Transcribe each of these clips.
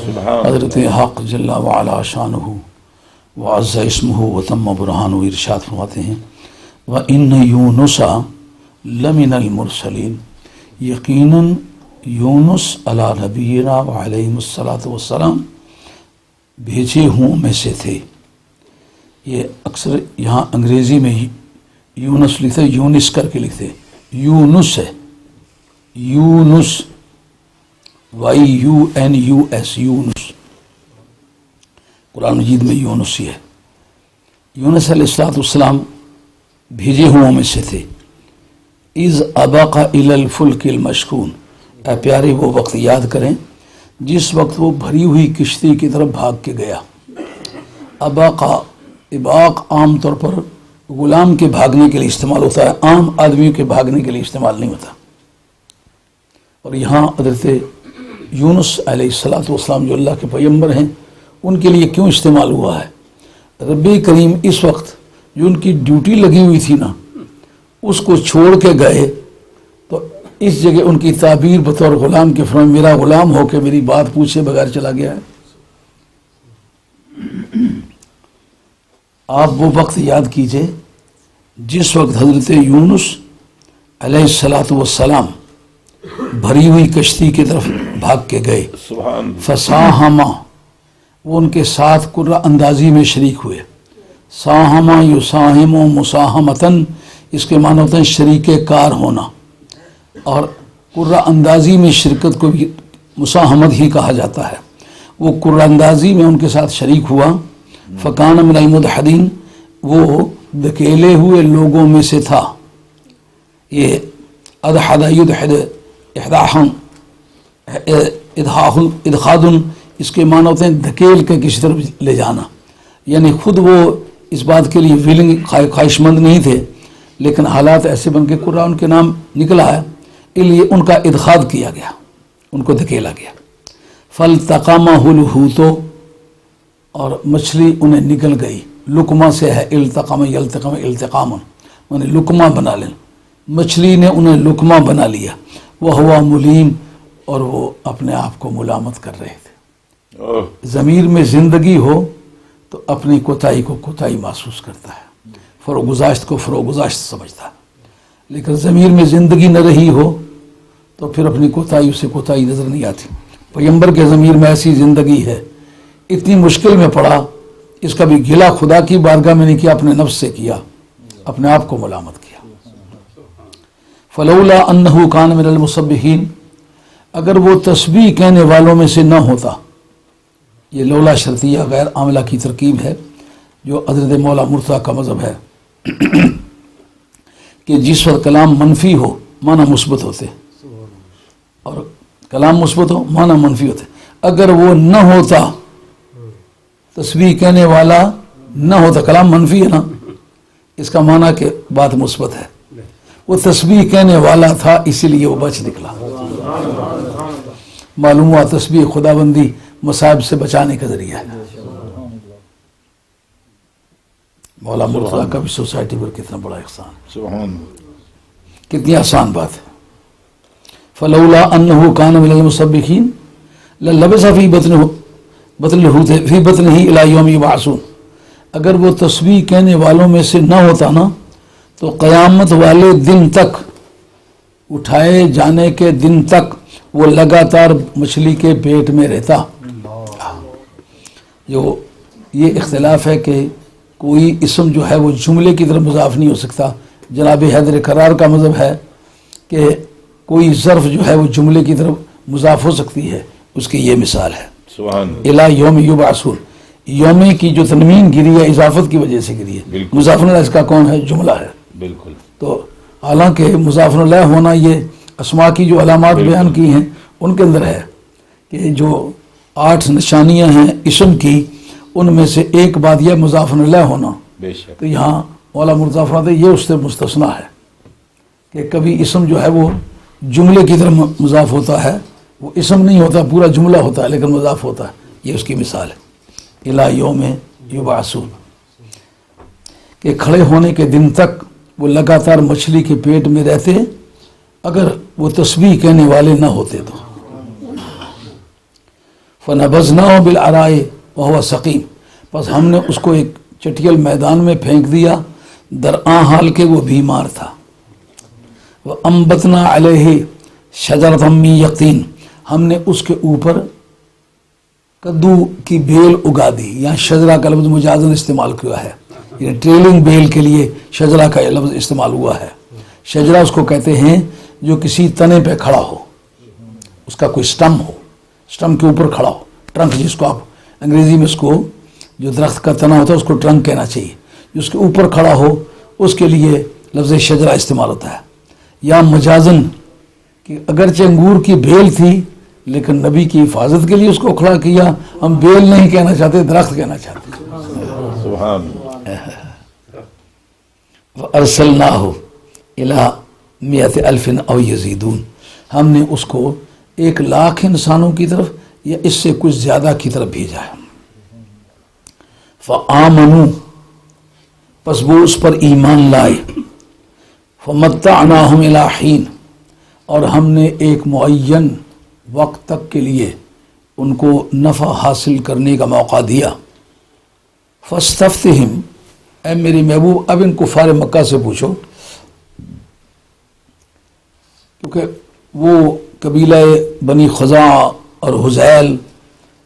حضرت حق جل وعلا شانہ وعز اسمہ وتم برہانہ ارشاد فرماتے ہیں وَإِنَّ يُونُسَ لَمِنَ الْمُرْسَلِينَ، یقیناً یونس علی نبینا وعلیہ الصلاۃ والسلام بھیجے ہوں میں سے تھے۔ یہ اکثر یہاں انگریزی میں یونس لکھتے یونس کر کے لکھتے، یونس ہے، یونس YUNUS، یونس۔ قرآن مجید میں یونس ہی ہے۔ یونس علیہ الصلوۃ والسلام بھیجے ہوں میں سے تھے۔ اذ ابق الی الفلک المشحون، اے پیارے وہ وقت یاد کریں جس وقت وہ بھری ہوئی کشتی کی طرف بھاگ کے گیا۔ اباق عام طور پر غلام کے بھاگنے کے لیے استعمال ہوتا ہے، عام آدمیوں کے بھاگنے کے لیے استعمال نہیں ہوتا۔ اور یہاں حضرت یونس علیہ الصلوۃ والسلام جو اللہ کے پیغمبر ہیں ان کے لیے کیوں استعمال ہوا ہے؟ رب کریم اس وقت جو ان کی ڈیوٹی لگی ہوئی تھی نا اس کو چھوڑ کے گئے، تو اس جگہ ان کی تعبیر بطور غلام کے فرمان میرا غلام ہو کے میری بات پوچھے بغیر چلا گیا ہے۔ آپ وہ وقت یاد کیجئے جس وقت حضرت یونس علیہ الصلوۃ والسلام بھری ہوئی کشتی کی طرف بھاگ کے گئے۔ فساہما، وہ ان کے ساتھ قرہ اندازی میں شریک ہوئے۔ ساہما یساہم مساہمتن، اس کے معنی ہوتے ہیں شریک کار ہونا، اور قرہ اندازی میں شرکت کو بھی مساہمت ہی کہا جاتا ہے۔ وہ قرہ اندازی میں ان کے ساتھ شریک ہوا۔ فکان من المدحدین، وہ دھکیلے ہوئے لوگوں میں سے تھا۔ یہ ادحد یدحد احداحن ادخاد، اس کے معنی ہوتے ہیں دھکیل کے کسی طرف لے جانا، یعنی خود وہ اس بات کے لیے ویلنگ خواہش مند نہیں تھے، لیکن حالات ایسے بن کے قرآن کے نام نکلا ہے اس لیے ان کا ادخاد کیا گیا، ان کو دھکیلا گیا۔ فالتقمہ الحوت، اور مچھلی انہیں نگل گئی۔ لقمہ سے ہے التقم یلتقم التقام، انہیں لقمہ بنا لیں، مچھلی نے انہیں لقمہ بنا لیا۔ وہ ہوا ملیم، اور وہ اپنے آپ کو ملامت کر رہے تھے۔ ضمیر میں زندگی ہو تو اپنی کوتاہی کو کوتاہی محسوس کرتا ہے، فروگزاشت کو فروگزاشت سمجھتا ہے، لیکن ضمیر میں زندگی نہ رہی ہو تو پھر اپنی کوتاہی اسے کوتاہی نظر نہیں آتی۔ پیغمبر کے ضمیر میں ایسی زندگی ہے، اتنی مشکل میں پڑا، اس کا بھی گلہ خدا کی بارگاہ میں نہیں کیا، اپنے نفس سے کیا، اپنے آپ کو ملامت کیا۔ فلولا انہ کان من المسبحین، اگر وہ تسبیح کہنے والوں میں سے نہ ہوتا، یہ لولا شرطیہ غیر عاملہ کی ترکیب ہے جو حضرت مولا مرتضیٰ کا مذہب ہے کہ جس وقت کلام منفی ہو معنی مثبت ہوتے، اور کلام مثبت ہو معنی منفی ہوتے۔ اگر وہ نہ ہوتا، تسبیح کہنے والا نہ ہوتا، کلام منفی ہے نا، اس کا معنی کہ بات مثبت ہے، وہ تسبیح کہنے والا تھا اسی لیے وہ بچ نکلا۔ معلوم ہوا تسبیح خدا بندی مصائب سے بچانے کا ذریعہ ہے۔ مولا مرتضیٰ کا بھی سوسائٹی پر کتنا بڑا احسان، سبحان، کتنی آسان بات ہے۔ فلولا انہ کان من المسبحین للبث فی بطنہ الی یوم یبعثون، اگر وہ تسبیح کہنے والوں میں سے نہ ہوتا نا تو قیامت والے دن تک، اٹھائے جانے کے دن تک وہ لگاتار مچھلی کے پیٹ میں رہتا۔ جو یہ اختلاف ہے کہ کوئی اسم جو ہے وہ جملے کی طرف مضاف نہیں ہو سکتا۔ جناب حیدر کرار کا مذہب ہے کہ کوئی ظرف جو ہے وہ جملے کی طرف مضاف ہو سکتی ہے، اس کی یہ مثال ہے سبحان، الی یوم یبعثون، یوم کی جو تنوین گری ہے اضافت کی وجہ سے گری ہے، بالکل۔ مضاف الیہ اس کا کون ہے؟ جملہ ہے۔ بالکل، تو حالانکہ مضاف الیہ ہونا یہ اسماء کی جو علامات بیان کی ہیں ان کے اندر ہے کہ جو 8 نشانیاں ہیں اسم کی، ان میں سے ایک بات یہ مضاف الیہ ہونا۔ بے شک، تو یہاں مولا مرتضیٰ فرماتے ہیں یہ اس سے مستثنا ہے کہ کبھی اسم جو ہے وہ جملے کی طرف مضاف ہوتا ہے، وہ اسم نہیں ہوتا، پورا جملہ ہوتا ہے لیکن مضاف ہوتا ہے، یہ اس کی مثال ہے الی یوم یبعثون، کہ کھڑے ہونے کے دن تک وہ لگاتار مچھلی کے پیٹ میں رہتے اگر وہ تسبیح کہنے والے نہ ہوتے تو۔ فنبذناه بالعراء وهو سقیم، بس ہم نے اس کو ایک چٹیل میدان میں پھینک دیا درآں حال کے وہ بیمار تھا۔ وَأَنبَتْنَا عَلَيْهِ شَجَرَةً مِّن یقطین، ہم نے اس کے اوپر کدو کی بیل اگا دی۔ یہاں شجرہ کا لفظ مجازن استعمال کیا ہے، یعنی ٹریلنگ بیل کے لیے شجرہ کا لفظ استعمال ہوا ہے۔ شجرہ اس کو کہتے ہیں جو کسی تنے پہ کھڑا ہو، اس کا کوئی سٹم ہو، سٹم کے اوپر کھڑا ہو، ٹرنک جس کو آپ انگریزی میں اس کو جو درخت کا تنا ہوتا ہے اس کو ٹرنک کہنا چاہیے، جو اس کے اوپر کھڑا ہو اس کے لیے لفظ شجرہ استعمال ہوتا ہے۔ یا مجازن کہ اگرچہ انگور کی بیل تھی لیکن نبی کی حفاظت کے لیے اس کو کھڑا کیا، ہم بیل نہیں کہنا چاہتے، درخت کہنا چاہتے۔ سبحان وَأَرْسَلْنَاهُ إِلَىٰ مِئَةِ أَلْفٍ أَوْ يَزِيدُونَ، ہم نے اس کو 1,00,000 انسانوں کی طرف یا اس سے کچھ زیادہ کی طرف بھیجا ہے۔ فَآمَنُوا، پس وہ اس پر ایمان لائے۔ فَمَتَّعْنَاهُمْ إِلَىٰ حِينٍ، اور ہم نے ایک معین وقت تک کے لیے ان کو نفع حاصل کرنے کا موقع دیا۔ فَاسْتَفْتِهِمْ، اے میری محبوب اب ان کفار مکہ سے پوچھو، کیونکہ وہ قبیلہ بنی خزاعہ اور حزیل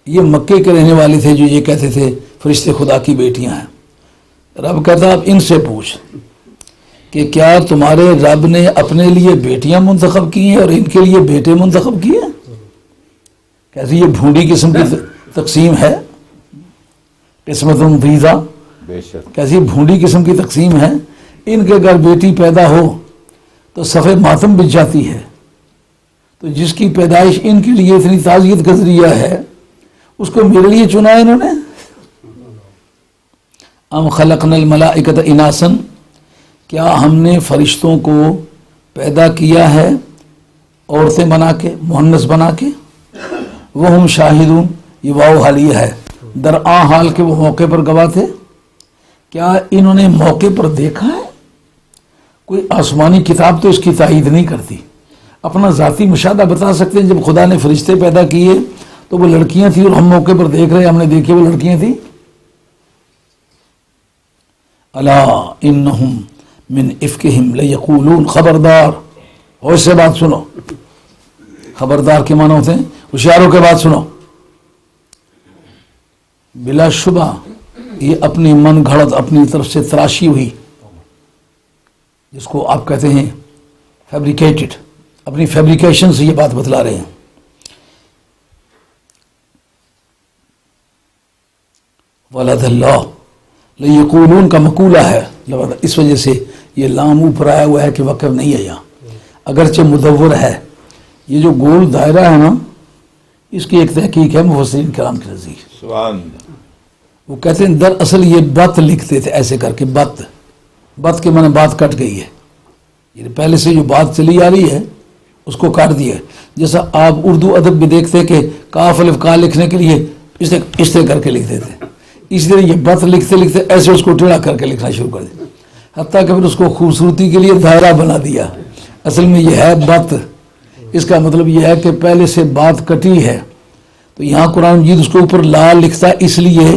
یہ مکے کے رہنے والے تھے جو یہ کہتے تھے فرشتے خدا کی بیٹیاں ہیں۔ رب کہتا اب ان سے پوچھ کہ کیا تمہارے رب نے اپنے لیے بیٹیاں منتخب کی ہیں اور ان کے لیے بیٹے منتخب کیے ہیں؟ کیسی یہ بھونڈی قسم کی تقسیم ہے، قسمت ضیزہ، بے شک کیسی بھونڈی قسم کی تقسیم ہے۔ ان کے اگر بیٹی پیدا ہو تو صف ماتم بچ جاتی ہے، تو جس کی پیدائش ان کے لیے اتنی تعزیت کا ذریعہ ہے اس کو میرے لیے چنا ہے انہوں نے۔ ام خلقنا الملائکۃ اناسا، کیا ہم نے فرشتوں کو پیدا کیا ہے عورتیں بنا کے، مؤنث بنا کے؟ وہم شاہدون، یہ واو حالیہ ہے، درآں حال کے وہ موقع پر گواہ تھے۔ کیا انہوں نے موقع پر دیکھا ہے؟ کوئی آسمانی کتاب تو اس کی تائید نہیں کرتی، اپنا ذاتی مشاہدہ بتا سکتے ہیں۔ جب خدا نے فرشتے پیدا کیے تو وہ لڑکیاں تھیں اور ہم موقع پر دیکھ رہے ہیں، ہم نے دیکھے وہ لڑکیاں تھیں۔ الا انہم من افکہم لیقولون، خبردار، ہوش سے بات سنو، خبردار کے معنی ہوتے ہیں ہوشیاروں کے بات سنو۔ بلا شبہ یہ اپنی من گھڑت، اپنی طرف سے تراشی ہوئی، جس کو آپ کہتے ہیں فیبریکیٹڈ، اپنی فیبریکیشن سے یہ بات بتلا رہے ہیں۔ ولد اللہ، لیقولون کا مقولہ ہے، اس وجہ سے یہ لام اوپر آیا ہوا ہے کہ وقف نہیں ہے یہاں، اگرچہ مدور ہے۔ یہ جو گول دائرہ ہے نا، اس کی ایک تحقیق ہے مفسرین کرام کے نزدیک۔ سبحان وہ کہتے ہیں دراصل یہ بت لکھتے تھے ایسے کر کے، بت، بت کے معنی بات کٹ گئی ہے، یہ پہلے سے جو بات چلی آ رہی ہے اس کو کاٹ دیا ہے۔ جیسا آپ اردو ادب بھی دیکھتے کہ کاف الف کا لکھنے کے لیے اس طرح کر کے لکھتے تھے، اس طرح یہ بت لکھتے لکھتے ایسے اس کو ٹیڑھا کر کے لکھنا شروع کر دیا، حتیٰ کہ پھر اس کو خوبصورتی کے لیے دائرہ بنا دیا۔ اصل میں یہ ہے بت، اس کا مطلب یہ ہے کہ پہلے سے بات کٹی ہے۔ تو یہاں قرآن مجید اس کے اوپر لا لکھتا ہے اس لیے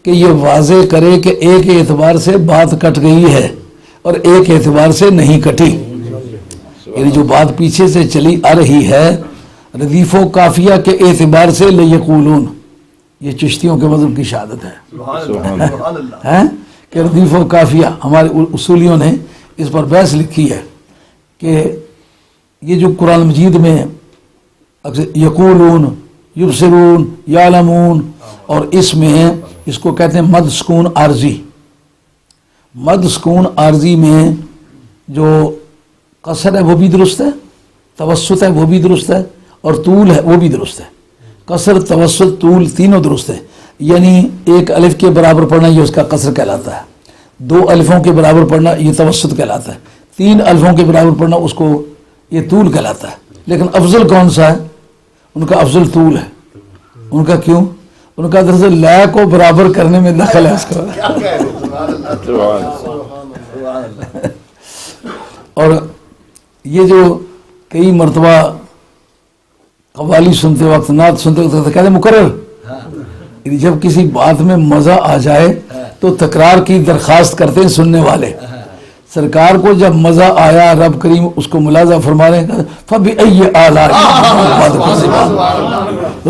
کہ یہ واضح کرے کہ ایک اعتبار سے بات کٹ گئی ہے اور ایک اعتبار سے نہیں کٹی، یعنی جو بات پیچھے سے چلی آ رہی ہے ردیف و قافیہ کے اعتبار سے لیقولون، یہ چشتیوں کے مذہب کی شہادت ہے کہ ردیف و قافیہ، ہمارے اصولیوں نے اس پر بحث لکھی ہے کہ یہ جو قرآن مجید میں یقولون، یبصرون، یعلمون، اور اس میں اس کو کہتے ہیں مد سکون عارضی۔ مد سکون عارضی میں جو قصر ہے وہ بھی درست ہے، توسط ہے وہ بھی درست ہے، اور طول ہے وہ بھی درست ہے۔ قصر، توسط، طول تینوں درست ہے، یعنی ایک الف کے برابر پڑھنا یہ اس کا قصر کہلاتا ہے، دو الفوں کے برابر پڑھنا یہ توسط کہلاتا ہے، تین الفوں کے برابر پڑھنا اس کو یہ طول کہلاتا ہے۔ لیکن افضل کون سا ہے؟ ان کا افضل طول ہے۔ ان کا کیوں؟ ان کا دراصل لے کو برابر کرنے میں دخل ہے اس کا۔ اور یہ جو کئی مرتبہ قوالی سنتے وقت، نعت سنتے وقت کہتے ہیں مقرر، جب کسی بات میں مزہ آ جائے تو تکرار کی درخواست کرتے ہیں سننے والے. سرکار کو جب مزہ آیا رب کریم اس کو ملاحظہ فرما رہے ہیں فَبِأَيِّ آلَاءِ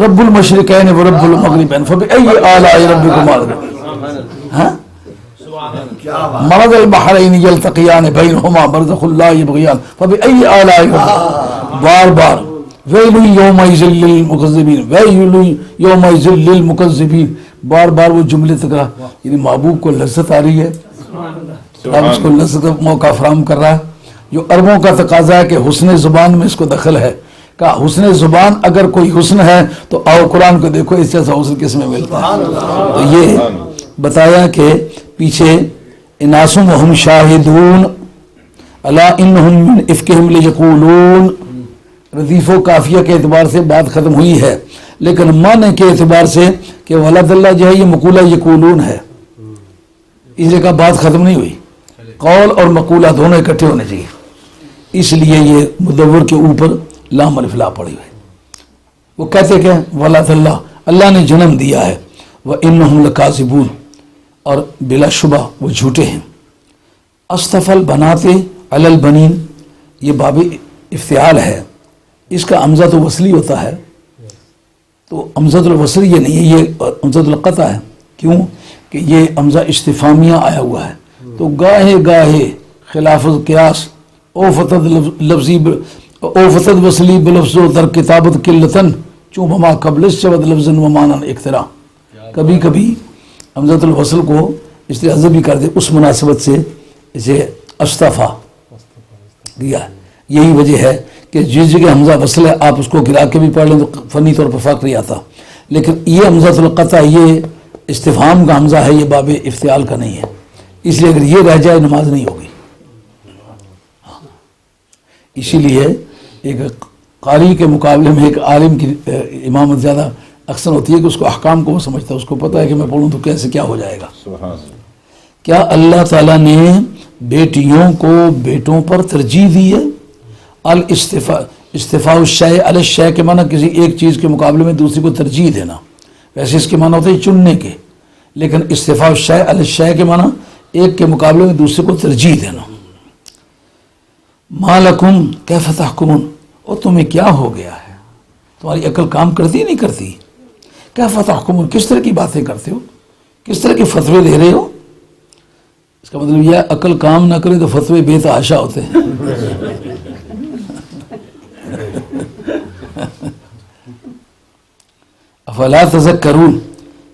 رب المشرقین و رب المغربین فَبِأَيِّ آلَاءِ ربِّكُمَا تُكَذِّبَانِ مرج البحرین یلتقیان بینہما برزخ لا یبغیان فَبِأَيِّ آلَاءِ ربِّكُمَا بار بار ویل یومئذ للمکذبین ویل یومئذ للمکذبین بار بار وہ جملے تکرار. یعنی محبوب کو لذت آ رہی ہے, اب اس کو لذت کا موقع فراہم کر رہا ہے. جو عربوں کا تقاضا ہے کہ حسن زبان میں اس کو دخل ہے, کہا حسن زبان اگر کوئی حسن ہے تو آؤ قرآن کو دیکھو اس جیسا حسن کس میں ملتا ہے. تو یہ بتایا کہ پیچھے اناسم وہم شاہدون الا انہم من افکہم لیقولون, ردیف و کافیہ کے اعتبار سے بات ختم ہوئی ہے, لیکن معنی کے اعتبار سے کہ ولد اللہ جو ہے یہ مقولہ یقولون ہے, اس لیے کا بات ختم نہیں ہوئی. قول اور مقولہ دونوں اکٹھے ہونے چاہیے, اس لیے یہ مدور کے اوپر لام الف لا پڑی ہوئی. وہ کہتے کہ ولد اللہ, اللہ نے جنم دیا ہے, وَإِنَّهُمْ لَكَاذِبُونَ, اور بلا شبہ وہ جھوٹے ہیں. اصطفل بناتے علی البنین, یہ باب افتعال ہے, اس کا حمزہ تو وصلی ہوتا ہے, تو حمزۃ الوصل یہ نہیں ہے, یہ حمزۃ القطع ہے. کیوں کہ یہ حمزہ استفہامیہ آیا ہوا ہے, تو گاہے گاہے خلاف القیاس او فتد وصلی بلفظ و در کتابت قلتن چون بما قبل شبد لفظ و معنی اختراع. کبھی کبھی حمزۃ الوصل کو استعاذہ بھی کر دے اس مناسبت سے اسے اصطفیٰ دیا. یہی وجہ ہے کہ جس جگہ حمزہ وصل ہے آپ اس کو گرا کے بھی پڑھ لیں تو فنی طور پر فرق نہیں آتا, لیکن یہ حمزۃ القطع یہ استفہام کا حمزہ ہے, یہ باب افتعال کا نہیں ہے, اس لیے اگر یہ رہ جائے نماز نہیں ہوگی. اسی لیے ایک قاری کے مقابلے میں ایک عالم کی امامت زیادہ اکثر ہوتی ہے کہ اس کو احکام کو وہ سمجھتا ہے, اس کو پتہ ہے کہ میں پڑھوں تو کیسے کیا ہو جائے گا. کیا اللہ تعالیٰ نے بیٹیوں کو بیٹوں پر ترجیح دی ہے؟ استفاء الشیء علی الشیء کے معنی کسی ایک چیز کے مقابلے میں دوسری کو ترجیح دینا, ویسے اس کے معنی ہوتے ہیں چننے کے, لیکن استفاء الشیء علی الشیء کے معنی ایک کے مقابلے میں دوسرے کو ترجیح دینا. ما لکم کیف تحکمون, اور تمہیں کیا ہو گیا ہے, تمہاری عقل کام کرتی نہیں کرتی؟ کیف تحکمون, کس طرح کی باتیں کرتے ہو, کس طرح کے فتوے دے رہے ہو. اس کا مطلب یہ عقل کام نہ کرے تو فتوے بے تحاشا ہوتے ہیں. افلا تذکرون,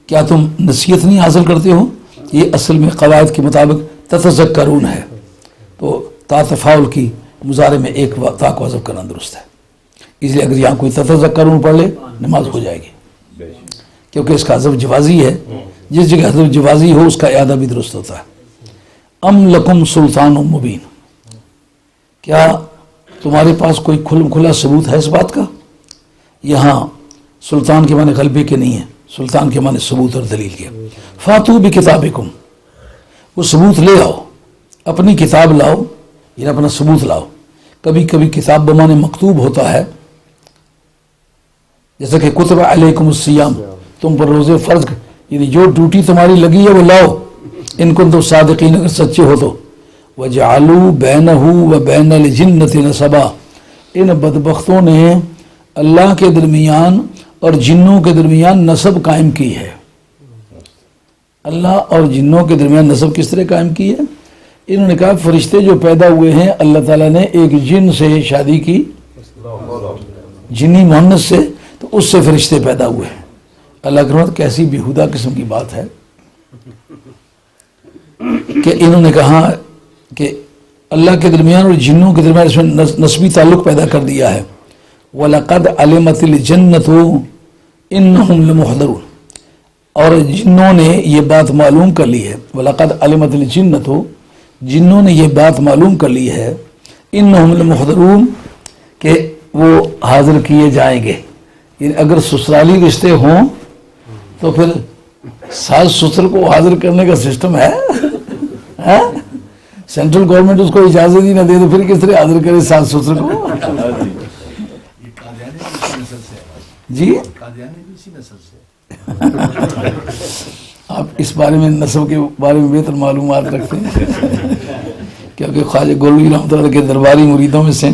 کیا تم نصیحت نہیں حاصل کرتے ہو؟ یہ اصل میں قواعد کے مطابق تتذکرون ہے, تو تا تفاعل کی مضارع میں ایک تا کو حذف کرنا درست ہے. اس لیے اگر یہاں کوئی تتذکرون پڑھ لے نماز ہو جائے گی, کیونکہ اس کا حذف جوازی ہے, جس جگہ حذف جوازی ہو اس کا اعادہ بھی درست ہوتا ہے. ام لکم سلطان مبین, کیا تمہارے پاس کوئی کھلا ثبوت ہے اس بات کا؟ یہاں سلطان کے معنی غلبے کے نہیں ہے, سلطان کے معنی ثبوت اور دلیل کے. فاتو بکتابکم, وہ ثبوت لے آؤ, اپنی کتاب لاؤ, یہ اپنا ثبوت لاؤ. کبھی کبھی کتاب بمانے مکتوب ہوتا ہے, جیسے کہ کتب علیکم الصیام, تم پر روزے فرض, یعنی جو ڈیوٹی تمہاری لگی ہے وہ لاؤ, ان کنتم صادقین, اگر سچے ہو تو. وجعلوا بینہ وبین الجنۃ نسبا, ان بدبختوں نے اللہ کے درمیان اور جنوں کے درمیان نسب قائم کی ہے. اللہ اور جنوں کے درمیان نسب کس طرح قائم کی ہے؟ انہوں نے کہا فرشتے جو پیدا ہوئے ہیں اللہ تعالیٰ نے ایک جن سے شادی کی, جنی مؤنث سے, تو اس سے فرشتے پیدا ہوئے ہیں. اللہ کی رحمت کیسی بیہودہ قسم کی بات ہے کہ انہوں نے کہا کہ اللہ کے درمیان اور جنوں کے درمیان اس میں نسبی تعلق پیدا کر دیا ہے. وَلَقَدْ عَلِمَتِ الْجَنَّةُ إِنَّهُمْ لَمُحْضَرُونَ, اور جنوں نے یہ بات معلوم کر لی ہے. وَلَقَدْ عَلِمَتِ الْجِنَّةُ, جنوں نے یہ بات معلوم کر لی ہے, إِنَّهُمْ لَمُحْضَرُونَ, کہ وہ حاضر کیے جائیں گے. یعنی اگر سسرالی رشتے ہوں تو پھر ساس سسر کو حاضر کرنے کا سسٹم ہے؟ سینٹرل گورنمنٹ اس کو اجازت ہی نہ دے تو پھر کس طرح حاضر کرے ساس سسر کو؟ جی آپ اس بارے میں نسب کے بارے میں بہتر معلومات رکھتے ہیں کیونکہ خواجہ گولوی رحمۃ اللہ کے درباری مریدوں میں سے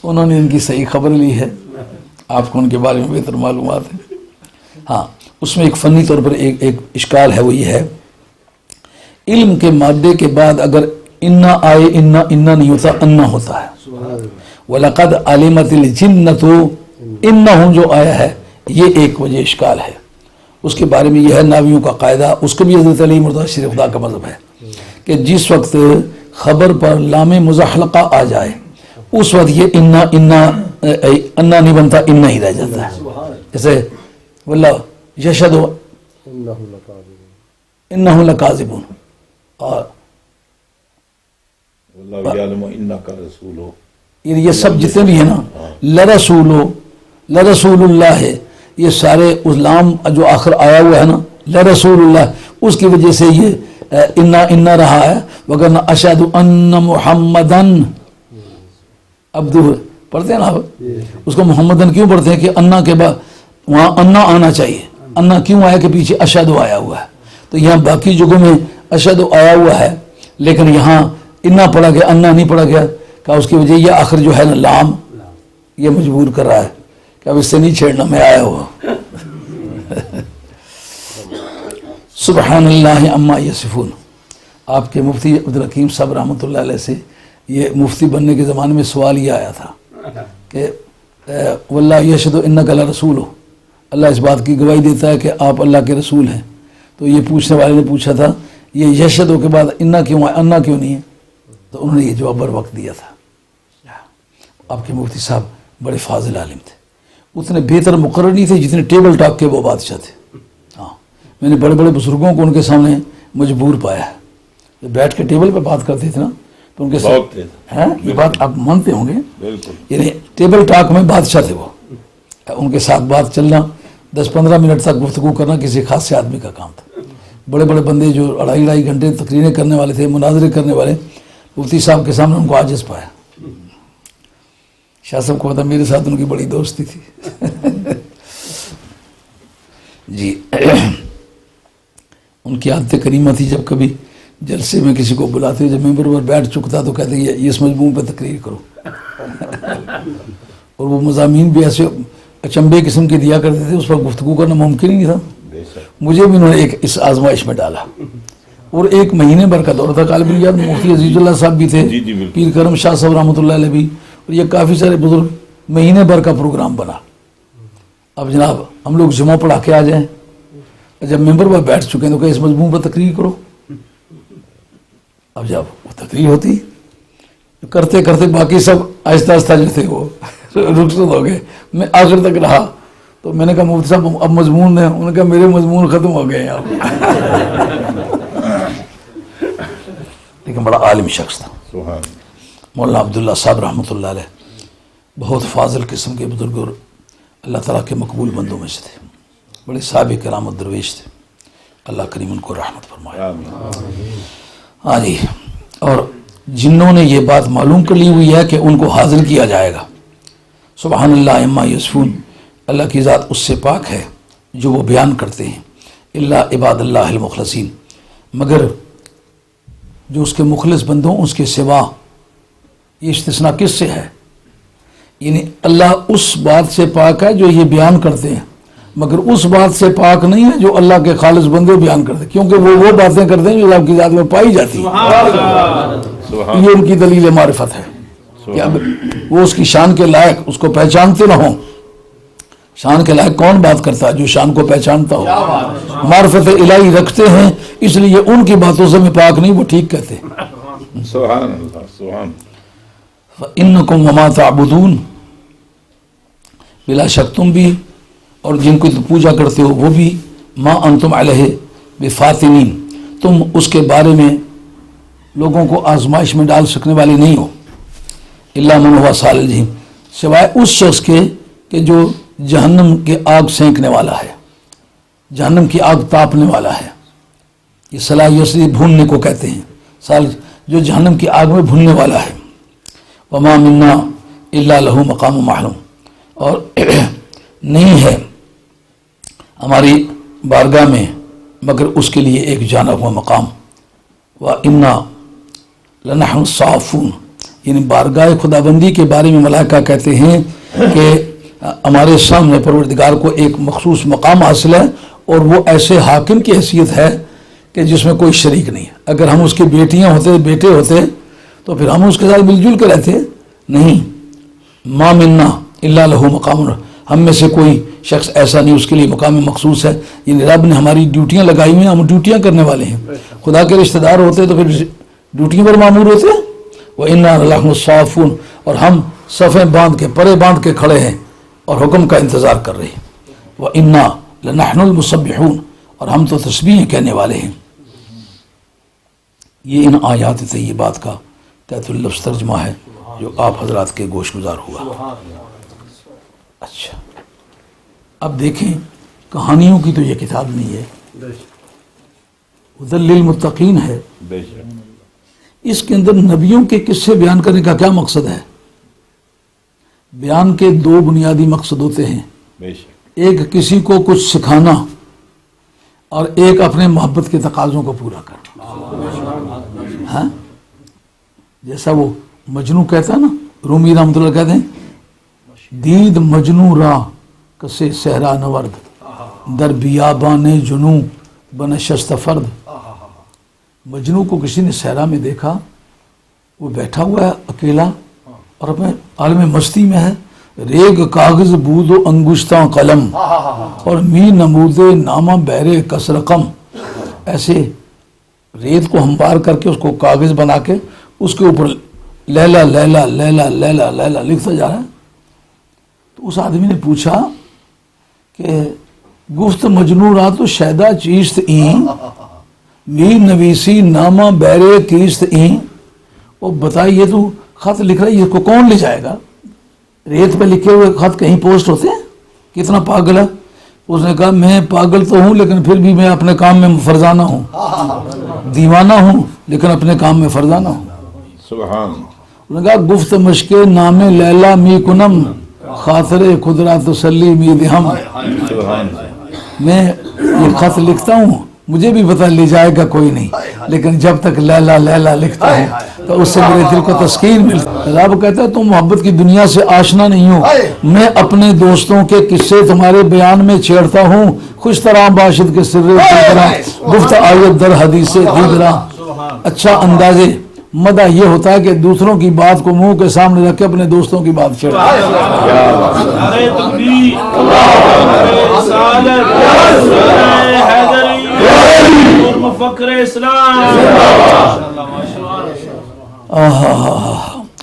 انہوں نے ان کی صحیح خبر لی ہے، آپ کو ان کے بارے میں بہتر معلومات ہیں۔ ہاں، اس میں ایک فنی طور پر ایک اشکال ہے، وہ یہ ہے علم کے مادے کے بعد اگر انا آئے انا نہیں ہوتا، انا ہوتا ہے۔ وَلَقَدْ عَلِمَتِ الْجِنَّةُ اِنَّهُمْ جو آیا ہے، یہ ایک وجہ اشکال ہے۔ اس کے بارے میں یہ ہے ناویوں کا قاعدہ، اس کو بھی حضرت علی مرتضیٰ شریف خدا کا مذہب ہے کہ جس وقت خبر پر لام مزحلقہ آ جائے اس وقت یہ انا نہیں بنتا، انا ہی رہ جاتا ہے۔ جیسے واللہ یشہد انہ لکاذبون اور واللہ یعلم انک رسول، یہ سب جتنے بھی ہیں نا، لرسول اللہ ہے، یہ سارے اس لام جو آخر آیا ہوا ہے نا لرسول اللہ، اس کی وجہ سے یہ انا رہا ہے، وگرنہ اشہد ان محمدن عبدہ پڑھتے ہیں نا آپ، اس کو محمدن کیوں پڑھتے ہیں کہ انا کے بعد وہاں انا آنا چاہیے، انا کیوں آیا کہ پیچھے اشہد آیا ہوا ہے، تو یہاں باقی جگہوں میں اشہد آیا ہوا ہے لیکن یہاں انا پڑھا گیا، انا نہیں پڑھا گیا، کہ اس کی وجہ یہ آخر جو ہے نا لام یہ مجبور کر رہا ہے کہ اب اس سے نہیں چھیڑنا، میں آیا ہوا۔ سبحان اللہ عما یصفون، آپ کے مفتی عبدالحکیم صاحب رحمۃ اللہ علیہ سے یہ مفتی بننے کے زمانے میں سوال یہ آیا تھا کہ واللہ یشہد انک لرسول، اللہ اس بات کی گواہی دیتا ہے کہ آپ اللہ کے رسول ہیں، تو یہ پوچھنے والے نے پوچھا تھا یہ یشہد کے بعد انا کیوں ہے، انا کیوں نہیں ہے، تو انہوں نے یہ جواب بر وقت دیا تھا۔ آپ کے مفتی صاحب بڑے فاضل عالم تھے، اتنے بہتر مقرر نہیں تھے جتنے ٹیبل ٹاک کے وہ بادشاہ تھے۔ ہاں، میں نے بڑے بڑے بزرگوں کو ان کے سامنے مجبور پایا ہے، جب بیٹھ کے ٹیبل پہ بات کرتے تھے نا تو ان کے ساتھ یہ بات آپ مانتے ہوں گے، یعنی ٹیبل ٹاک میں بادشاہ تھے وہ، ان کے ساتھ بات چلنا 10-15 منٹ تک گفتگو کرنا کسی خاص آدمی کا کام تھا۔ بڑے بڑے بندے جو 2.5 گھنٹے تقریریں کرنے والے تھے، مناظرے کرنے والے، مفتی صاحب کے سامنے ان کو عاجز پایا۔ شاہ صاحب کو پتا میرے ساتھ ان کی بڑی دوستی تھی۔ جی، ان کی عادت کریمہ تھی جب کبھی جلسے میں کسی کو بلاتے، جب ممبر پر بیٹھ چکتا تو کہتے یہ اس مضمون پہ تقریر کرو، اور وہ مضامین بھی ایسے اچنبے قسم کے دیا کرتے تھے، اس پر گفتگو کرنا ممکن ہی نہیں تھا۔ مجھے بھی انہوں نے اس آزمائش میں ڈالا، اور 1 مہینے بھر کا دورہ تھا۔ غالب یاد مفتی عزیز اللہ صاحب بھی تھے، پیر کرم شاہ صاحب رحمۃ اللہ علیہ بھی، اور یہ کافی سارے بزرگ، مہینے بھر کا پروگرام بنا۔ اب جناب ہم لوگ جمعہ پڑھا کے آ جائیں، جب ممبر پر بیٹھ چکے ہیں تو کہ اس مضمون پر تقریر کرو۔ اب جب وہ تقریر ہوتی کرتے کرتے باقی سب آہستہ آہستہ جو تھے وہ رخصت ہو گئے، میں آخر تک رہا، تو میں نے کہا مفتی صاحب اب مضمون ہے، انہوں نے کہا میرے مضمون ختم ہو گئے ہیں اب۔ لیکن بڑا عالم شخص تھا مولانا عبداللہ صاحب رحمۃ اللہ علیہ، بہت فاضل قسم کے بزرگ اور اللہ تعالیٰ کے مقبول بندوں میں سے تھے، بڑے صاحب کرامت درویش تھے، اللہ کریم ان کو رحمت فرمائے۔ ہاں جی، اور جنوں نے یہ بات معلوم کر لی ہوئی ہے کہ ان کو حاضر کیا جائے گا۔ سبحان اللہ عما یصفون، اللہ کی ذات اس سے پاک ہے جو وہ بیان کرتے ہیں، الا عباد اللہ المخلصین، مگر جو اس کے مخلص بندوں اس کے سوا۔ یہ استثناء کس سے ہے؟ یعنی اللہ اس بات سے پاک ہے جو یہ بیان کرتے ہیں، مگر اس بات سے پاک نہیں ہے جو اللہ کے خالص بندے بیان کرتے ہیں، کیونکہ وہ باتیں کرتے ہیں جو اللہ کی ذات میں پائی جاتی ہیں۔ یہ ان کی دلیل معرفت ہے کہ اب وہ اس کی شان کے لائق اس کو پہچانتے نہ ہوں۔ شان کے لائق کون بات کرتا ہے؟ جو شان کو پہچانتا ہو، معرفت الہی رکھتے ہیں، اس لیے ان کی باتوں سے میں پاک نہیں، وہ ٹھیک کہتے ہیں۔ سبحان اللہ، سبحان۔ فَإِنَّكُمْ وَمَا تَعْبُدُونَ، بلا شک تم بھی اور جن کو تم پوجا کرتے ہو وہ بھی، ما انتم علیہ بفاتنین، تم اس کے بارے میں لوگوں کو آزمائش میں ڈال سکنے والے نہیں ہو، الا من هو صال الجحیم، سوائے اس شخص کے کہ جو جہنم کے آگ سینکنے والا ہے، جہنم کی آگ تاپنے والا ہے۔ یہ صلاح یسری بھوننے کو کہتے ہیں، سال جو جہنم کی آگ میں بھوننے والا ہے۔ وما منا الا لہ مقام معلوم، اور نہیں ہے ہماری بارگاہ میں مگر اس کے لیے ایک جانا ہوا مقام. وَإِنَّا لَنَحْنُ الصَّافُونَ، یعنی بارگاہ خداوندی کے بارے میں ملائکہ کہتے ہیں کہ ہمارے سامنے پروردگار کو ایک مخصوص مقام حاصل ہے، اور وہ ایسے حاکم کی حیثیت ہے کہ جس میں کوئی شریک نہیں ہے. اگر ہم اس کی بیٹیاں ہوتے، بیٹے ہوتے، تو پھر ہم اس کے ساتھ مل جل کے رہتے. نہیں، ما منا الا لہ مقام، ہم میں سے کوئی شخص ایسا نہیں اس کے لیے مقام مخصوص ہے. یعنی رب نے ہماری ڈیوٹیاں لگائی ہوئی ہیں، ہم ڈیوٹیاں کرنے والے ہیں. خدا کے رشتہ دار ہوتے تو پھر ڈیوٹیوں پر معمور ہوتے. وَإِنَّا لَنَحْنُ الصَّافُونَ، اور ہم صفیں باندھ کے، پرے باندھ کے کھڑے ہیں اور حکم کا انتظار کر رہے ہیں. وَإِنَّا لَنَحْنُ الْمُسَبِّحُونَ، اور ہم تو تسبیح کہنے والے ہیں. یہ ان آیات طیبات کا تحت اللفظ ترجمہ ہے جو آپ حضرات کے گوش گزار ہوا. اچھا، اب دیکھیں، کہانیوں کی تو یہ کتاب نہیں ہے، ہدی للمتقین ہے. بے شک. اس کے اندر نبیوں کے قصے بیان کرنے کا کیا مقصد ہے؟ بیان کے دو بنیادی مقصد ہوتے ہیں. بے شک. ایک کسی کو کچھ سکھانا، اور ایک اپنے محبت کے تقاضوں کو پورا کرنا. ہاں، جیسا وہ مجنو کہتا ہے نا، رومی رحمۃ اللہ کہتے ہیں، دید مجنو را کسے صحرا نورد در بیابان جنو بنشست فرد. مجنو کو کسی نے صحرا میں دیکھا، وہ بیٹھا ہوا ہے اکیلا اور اپنے عالم مستی میں ہے. ریگ کاغذ بود و انگشتاں قلم اور می نمود نامہ بہرے کس رقم. ایسے ریت کو ہموار کر کے اس کو کاغذ بنا کے اس کے اوپر لیلا لیلا لیلا لیلا لیلا لکھتا جا رہا ہے. تو اس آدمی نے پوچھا کہ گفت مجنو را تو شیدا چیست این میر نویسی نامہ بہرے کیست این. وہ بتائیے تو خط لکھ رہا ہے، یہ کو کون لے جائے گا؟ ریت پہ لکھے ہوئے خط کہیں پوسٹ ہوتے ہیں؟ کتنا پاگل ہے. اس نے کہا میں پاگل تو ہوں لیکن پھر بھی میں اپنے کام میں فرزانہ ہوں، دیوانہ ہوں لیکن اپنے کام میں فرزانہ ہوں. سبحان. انہوں نے کہا گفت مشک نام لیلا می کنم خاطر خدرا تسلی می دہم. سبحان. میں یہ خط لکھتا ہوں، مجھے بھی پتہ لے جائے گا کوئی نہیں، لیکن جب تک لیلا لیلا لکھتا ہوں تو اس سے میرے دل کو تسکین ملتا. رب کہتا ہے تم محبت کی دنیا سے آشنا نہیں ہو، میں اپنے دوستوں کے قصے تمہارے بیان میں چھیڑتا ہوں. خوش طرح باشد کے سر دیگرہ گفت آیت در حدیث دیگرہ. اچھا انداز مدح یہ ہوتا ہے کہ دوسروں کی بات کو منہ کے سامنے رکھ کے اپنے دوستوں کی بات چھیڑ.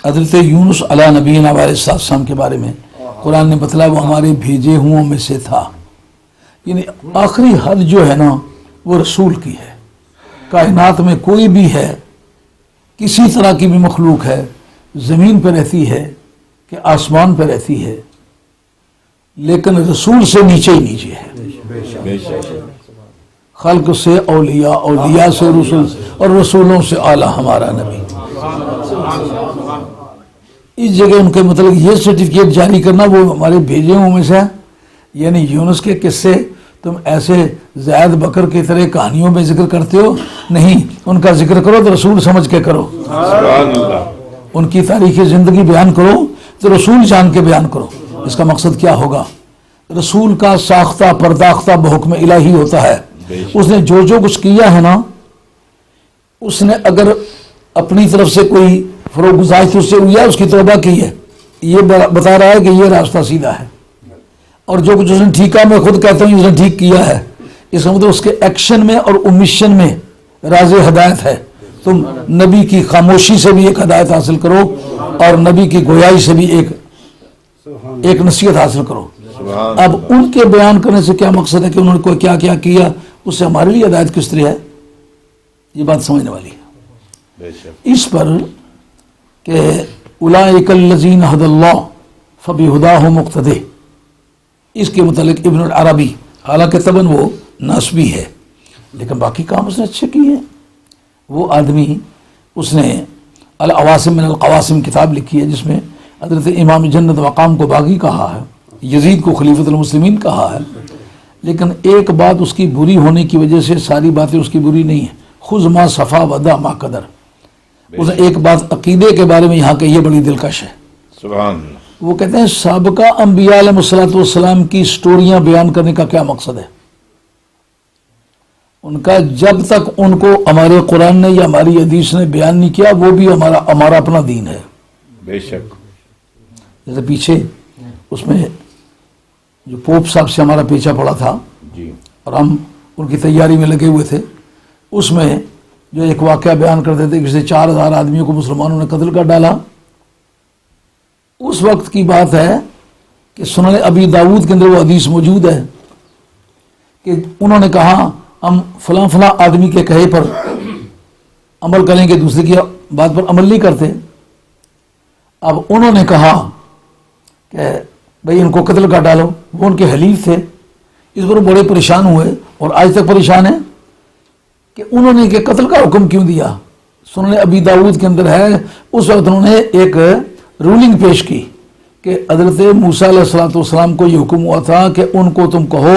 حضرت یونس علیہ نبینا علیہ السلام کے بارے میں قرآن نے بتلایا وہ ہمارے بھیجے ہوں میں سے تھا. یعنی آخری حد جو ہے نا وہ رسول کی ہے. کائنات میں کوئی بھی ہے، کسی طرح کی بھی مخلوق ہے، زمین پہ رہتی ہے کہ آسمان پہ رہتی ہے، لیکن رسول سے نیچے ہی نیچے ہے. بے شک. خلق سے اولیاء، اولیاء سے رسول، اور رسولوں سے اعلیٰ ہمارا نبی. اس جگہ ان کے مطلب یہ سرٹیفکیٹ جاری کرنا وہ ہمارے بھیجے ہوں میں سے. یعنی یونس کے قصے تم ایسے زید بکر کی طرح کہانیوں میں ذکر کرتے ہو نہیں، ان کا ذکر کرو تو رسول سمجھ کے کرو. سبحان اللہ. ان کی تاریخ زندگی بیان کرو تو رسول جان کے بیان کرو. اس کا مقصد کیا ہوگا؟ رسول کا ساختہ پرداختہ بحکم الہی ہوتا ہے. اس نے جو کچھ کیا ہے نا، اس نے اگر اپنی طرف سے کوئی فروغ گزاشت اس سے ہوئی ہے، اس کی توبہ کی ہے، یہ بتا رہا ہے کہ یہ راستہ سیدھا ہے. اور جو کچھ اس نے ٹھیکا میں خود کہتا ہوں اس نے ٹھیک کیا ہے، اس کا مطلب اس کے ایکشن میں اور اومیشن میں راز ہدایت ہے. تم نبی کی خاموشی سے بھی ایک ہدایت حاصل کرو اور نبی کی گویائی سے بھی ایک نصیحت حاصل کرو. اب ان کے بیان کرنے سے کیا مقصد ہے کہ انہوں نے کوئی کیا کیا کیا، اس سے ہمارے لیے ہدایت کس طرح ہے، یہ بات سمجھنے والی ہے. اس پر کہ اولئک الذین ھدی اللہ فبہداہ مقتدی، اس کے متعلق ابن العربی، حالانکہ طبعاً وہ ناسبی ہے لیکن باقی کام اس نے اچھے کیے ہیں. وہ آدمی، اس نے العواصم من القواسم کتاب لکھی ہے جس میں حضرت امام جنت مقام کو باغی کہا ہے، یزید کو خلیفۃ المسلمین کہا ہے، لیکن ایک بات اس کی بری ہونے کی وجہ سے ساری باتیں اس کی بری نہیں ہیں. خذ ما صفا ودا ما قدر. اس نے ایک بات عقیدے کے بارے میں یہاں کہ یہ بڑی دلکش ہے. سبحان اللہ. وہ کہتے ہیں سابقہ انبیاء علیہ الصلوۃ والسلام کی سٹوریاں بیان کرنے کا کیا مقصد ہے؟ ان کا جب تک ان کو ہمارے قرآن نے یا ہماری حدیث نے بیان نہیں کیا وہ بھی ہمارا اپنا دین ہے. بے شک. جیسے پیچھے اس میں جو پوپ صاحب سے ہمارا پیچھا پڑا تھا جی. اور ہم ان کی تیاری میں لگے ہوئے تھے، اس میں جو ایک واقعہ بیان کرتے تھے کہ جسے 4000 آدمیوں کو مسلمانوں نے قتل کر ڈالا. اس وقت کی بات ہے کہ سنن ابی داود کے اندر وہ حدیث موجود ہے کہ انہوں نے کہا ہم فلاں فلاں آدمی کے کہے پر عمل کریں گے، دوسرے کی بات پر عمل نہیں کرتے. اب انہوں نے کہا کہ بھئی ان کو قتل کر ڈالو. وہ ان کے حلیف تھے، اس پر بڑے پریشان ہوئے اور آج تک پریشان ہیں کہ انہوں نے کہ قتل کا حکم کیوں دیا. سنن ابی داود کے اندر ہے اس وقت انہوں نے ایک رولنگ پیش کی کہ حضرت موسیٰ علیہ الصلوۃ والسلام کو یہ حکم ہوا تھا کہ ان کو تم کہو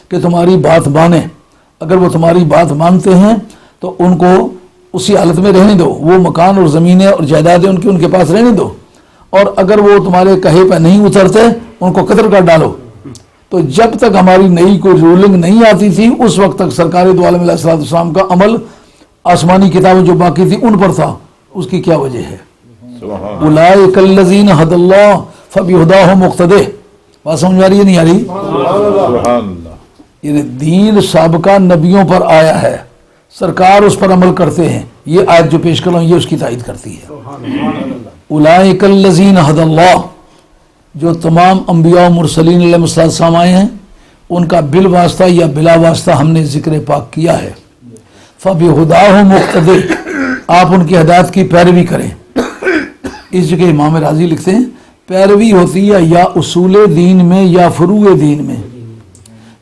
کہ تمہاری بات مانیں. اگر وہ تمہاری بات مانتے ہیں تو ان کو اسی حالت میں رہنے دو، وہ مکان اور زمینیں اور جائیدادیں ان کے پاس رہنے دو، اور اگر وہ تمہارے کہے پہ نہیں اترتے ان کو قتل کر ڈالو. تو جب تک ہماری نئی کوئی رولنگ نہیں آتی تھی اس وقت تک سرکار دو عالم علیہ الصلوۃ والسلام کا عمل آسمانی کتابیں جو باقی تھی ان پر تھا. اس کی کیا وجہ ہے؟ اولئک الذین ھدی اللہ فبہداہ مقتدی. بات سمجھ آ رہی ہے نہیں آ رہی؟ سبحان اللہ. یعنی دین سابقہ نبیوں پر آیا ہے، سرکار اس پر عمل کرتے ہیں. یہ آیت جو پیش کر رہا ہوں یہ اس کی تائید کرتی ہے. اولئک الذین ھدی اللہ، جو تمام انبیاء و مرسلین علیہ السلام آئے ہیں ان کا بالواسطہ یا بلا واسطہ ہم نے ذکر پاک کیا ہے. فبہداہ مقتدی، آپ ان کی ہدایت کی پیروی کریں. اس جگہ امام راضی لکھتے ہیں پیروی ہوتی ہے یا اصول دین میں یا فروع دین میں.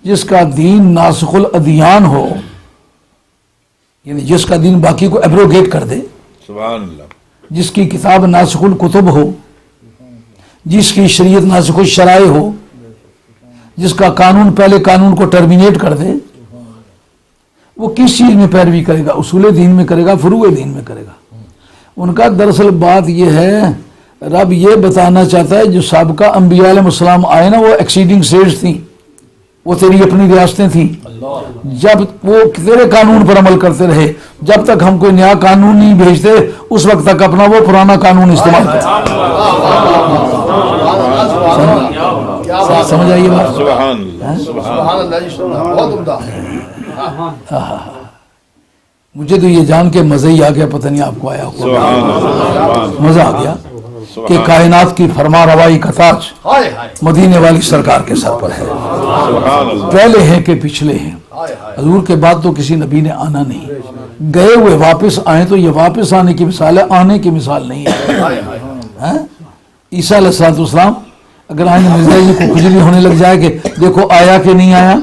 جس کا دین ناسخ الادیان ہو، یعنی جس کا دین باقی کو ایبروگیٹ کر دے، سبحان اللہ. جس کی کتاب ناسخ الکتب ہو، جس کی شریعت ناسخ الشرائع ہو، جس کا قانون پہلے قانون کو ٹرمینیٹ کر دے، وہ کس چیز میں پیروی کرے گا؟ اصول دین میں کرے گا، فروع دین میں کرے گا. ان کا دراصل بات یہ ہے، رب یہ بتانا چاہتا ہے جو سابقہ انبیاء علیہ السلام آئے نا وہ ایکسیڈنگ سٹیٹس تھیں، وہ تیری اپنی ریاستیں تھیں. جب وہ تیرے قانون پر عمل کرتے رہے، جب تک ہم کوئی نیا قانون نہیں بھیجتے اس وقت تک اپنا وہ پرانا قانون استعمال کرتے. سمجھ آئیے بات؟ سبحان اللہ. سبحان اللہ. بہت عمدہ. مجھے تو یہ جان کے مزہ ہی آ گیا، پتہ نہیں آپ کو آیا ہوگا. سبحان اللہ. مزہ آ گیا کہ کائنات کی فرما روائی کا تاج ہائے ہائے مدینے والی سرکار کے سر پر ہے. سبحان اللہ. پہلے ہیں کہ پچھلے ہیں. ہائے ہائے. حضور کے بعد تو کسی نبی نے آنا نہیں. گئے ہوئے واپس آئیں تو یہ واپس آنے کی مثال ہے، آنے کی مثال نہیں ہے. ہائے ہائے. ہاں؟ عیسیٰ علیہ الصلوۃ والسلام اگر آئیں مرزا جی کو کھجلی ہونے لگ جائے کہ دیکھو آیا کہ نہیں آیا،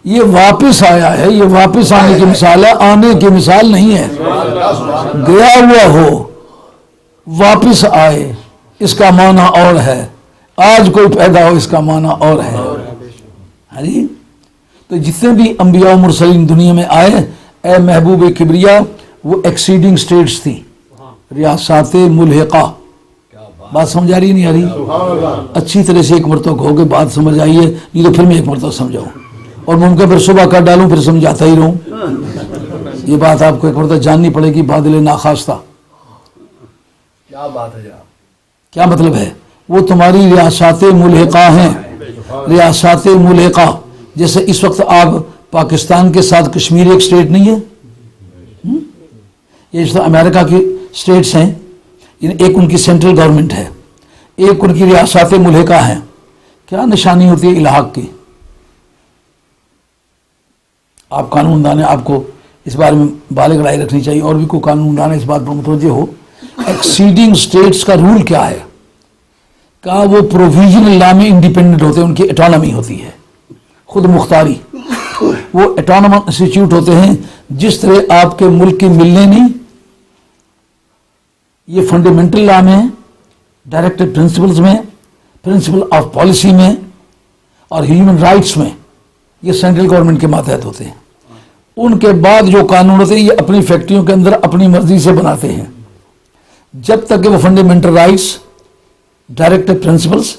یہ واپس آیا ہے، یہ واپس آنے کی مثال ہے، آنے کی مثال نہیں ہے. گیا ہوا ہو واپس آئے اس کا معنی اور ہے، آج کوئی پیدا ہو اس کا معنی اور ہے. ہاں جی. تو جتنے بھی انبیاء و مرسلین دنیا میں آئے، اے محبوب کبریا، وہ ایکسیڈنگ سٹیٹس تھی، ریاست ملحقہ. بات سمجھ آ رہی نہیں آ رہی؟ اچھی طرح سے ایک مرتبہ کہو کہ بات سمجھ آئی ہے، نہیں تو پھر میں ایک مرتبہ سمجھاؤں اور ممکن پھر صبح کر ڈالوں پھر سمجھاتا ہی رہوں. یہ بات آپ کو ایک مرتبہ جاننی پڑے گی. بادل ناخواستہ کیا بات ہے جناب. کیا مطلب ہے؟ وہ تمہاری ریاست ملحقہ ہیں. ریاست ملحقہ جیسے اس وقت آپ پاکستان کے ساتھ کشمیر ایک سٹیٹ نہیں ہے، یہ اس طرح امریکہ کی سٹیٹس ہیں، ایک ان کی سینٹرل گورنمنٹ ہے، ایک ان کی ریاست ملحقہ ہیں. کیا نشانی ہوتی ہے الحاق کی؟ آپ قانون دان ہیں، آپ کو اس بارے میں بالغ رائے رکھنی چاہیے، اور بھی کوئی قانون دان اس بات پر متوجہ ہو. ایکسیڈنگ سٹیٹس کا رول کیا ہے؟ کہا وہ پروویژنل لا میں انڈیپینڈنٹ ہوتے ہیں، ان کی اٹانومی ہوتی ہے، خود مختاری. وہ اٹانومس انسٹیٹیوٹ ہوتے ہیں. جس طرح آپ کے ملک کی ملیں نہیں، یہ فنڈامنٹل لا میں، ڈائریکٹو پرنسپلز میں، پرنسپل آف پالیسی میں اور ہیومن رائٹس میں یہ سینٹرل گورنمنٹ کے ماتحت ہوتے ہیں. ان کے بعد جو قانون ہوتے ہیں یہ اپنی فیکٹریوں کے اندر اپنی مرضی سے بناتے ہیں. جب تک کہ وہ فنڈامنٹل رائٹس، ڈائریکٹو پرنسپلس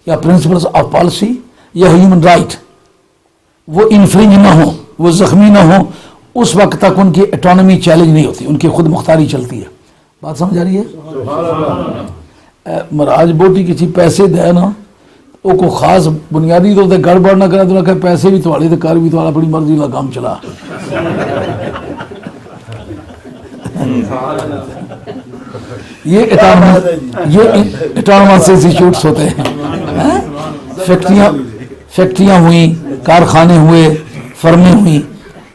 یا پرنسپلس آف پالیسی یا ہیومن رائٹ وہ انفرنج نہ ہوں، وہ زخمی نہ ہوں، اس وقت تک ان کی اٹانومی چیلنج نہیں ہوتی، ان کی خود مختاری چلتی ہے. بات سمجھ آ رہی ہے؟ مہاراج بوٹی کسی پیسے دے نا وہ کو خاص بنیادی طور پر گڑبڑ نہ کرے تو کہ پیسے بھی تھوڑے تو کر بھی تھوڑا اپنی مرضی کا کام چلا. یہ اٹانومس انسٹیٹیوٹس ہوتے ہیں. فیکٹریاں ہوئیں، کارخانے ہوئے، فرمیں ہوئیں.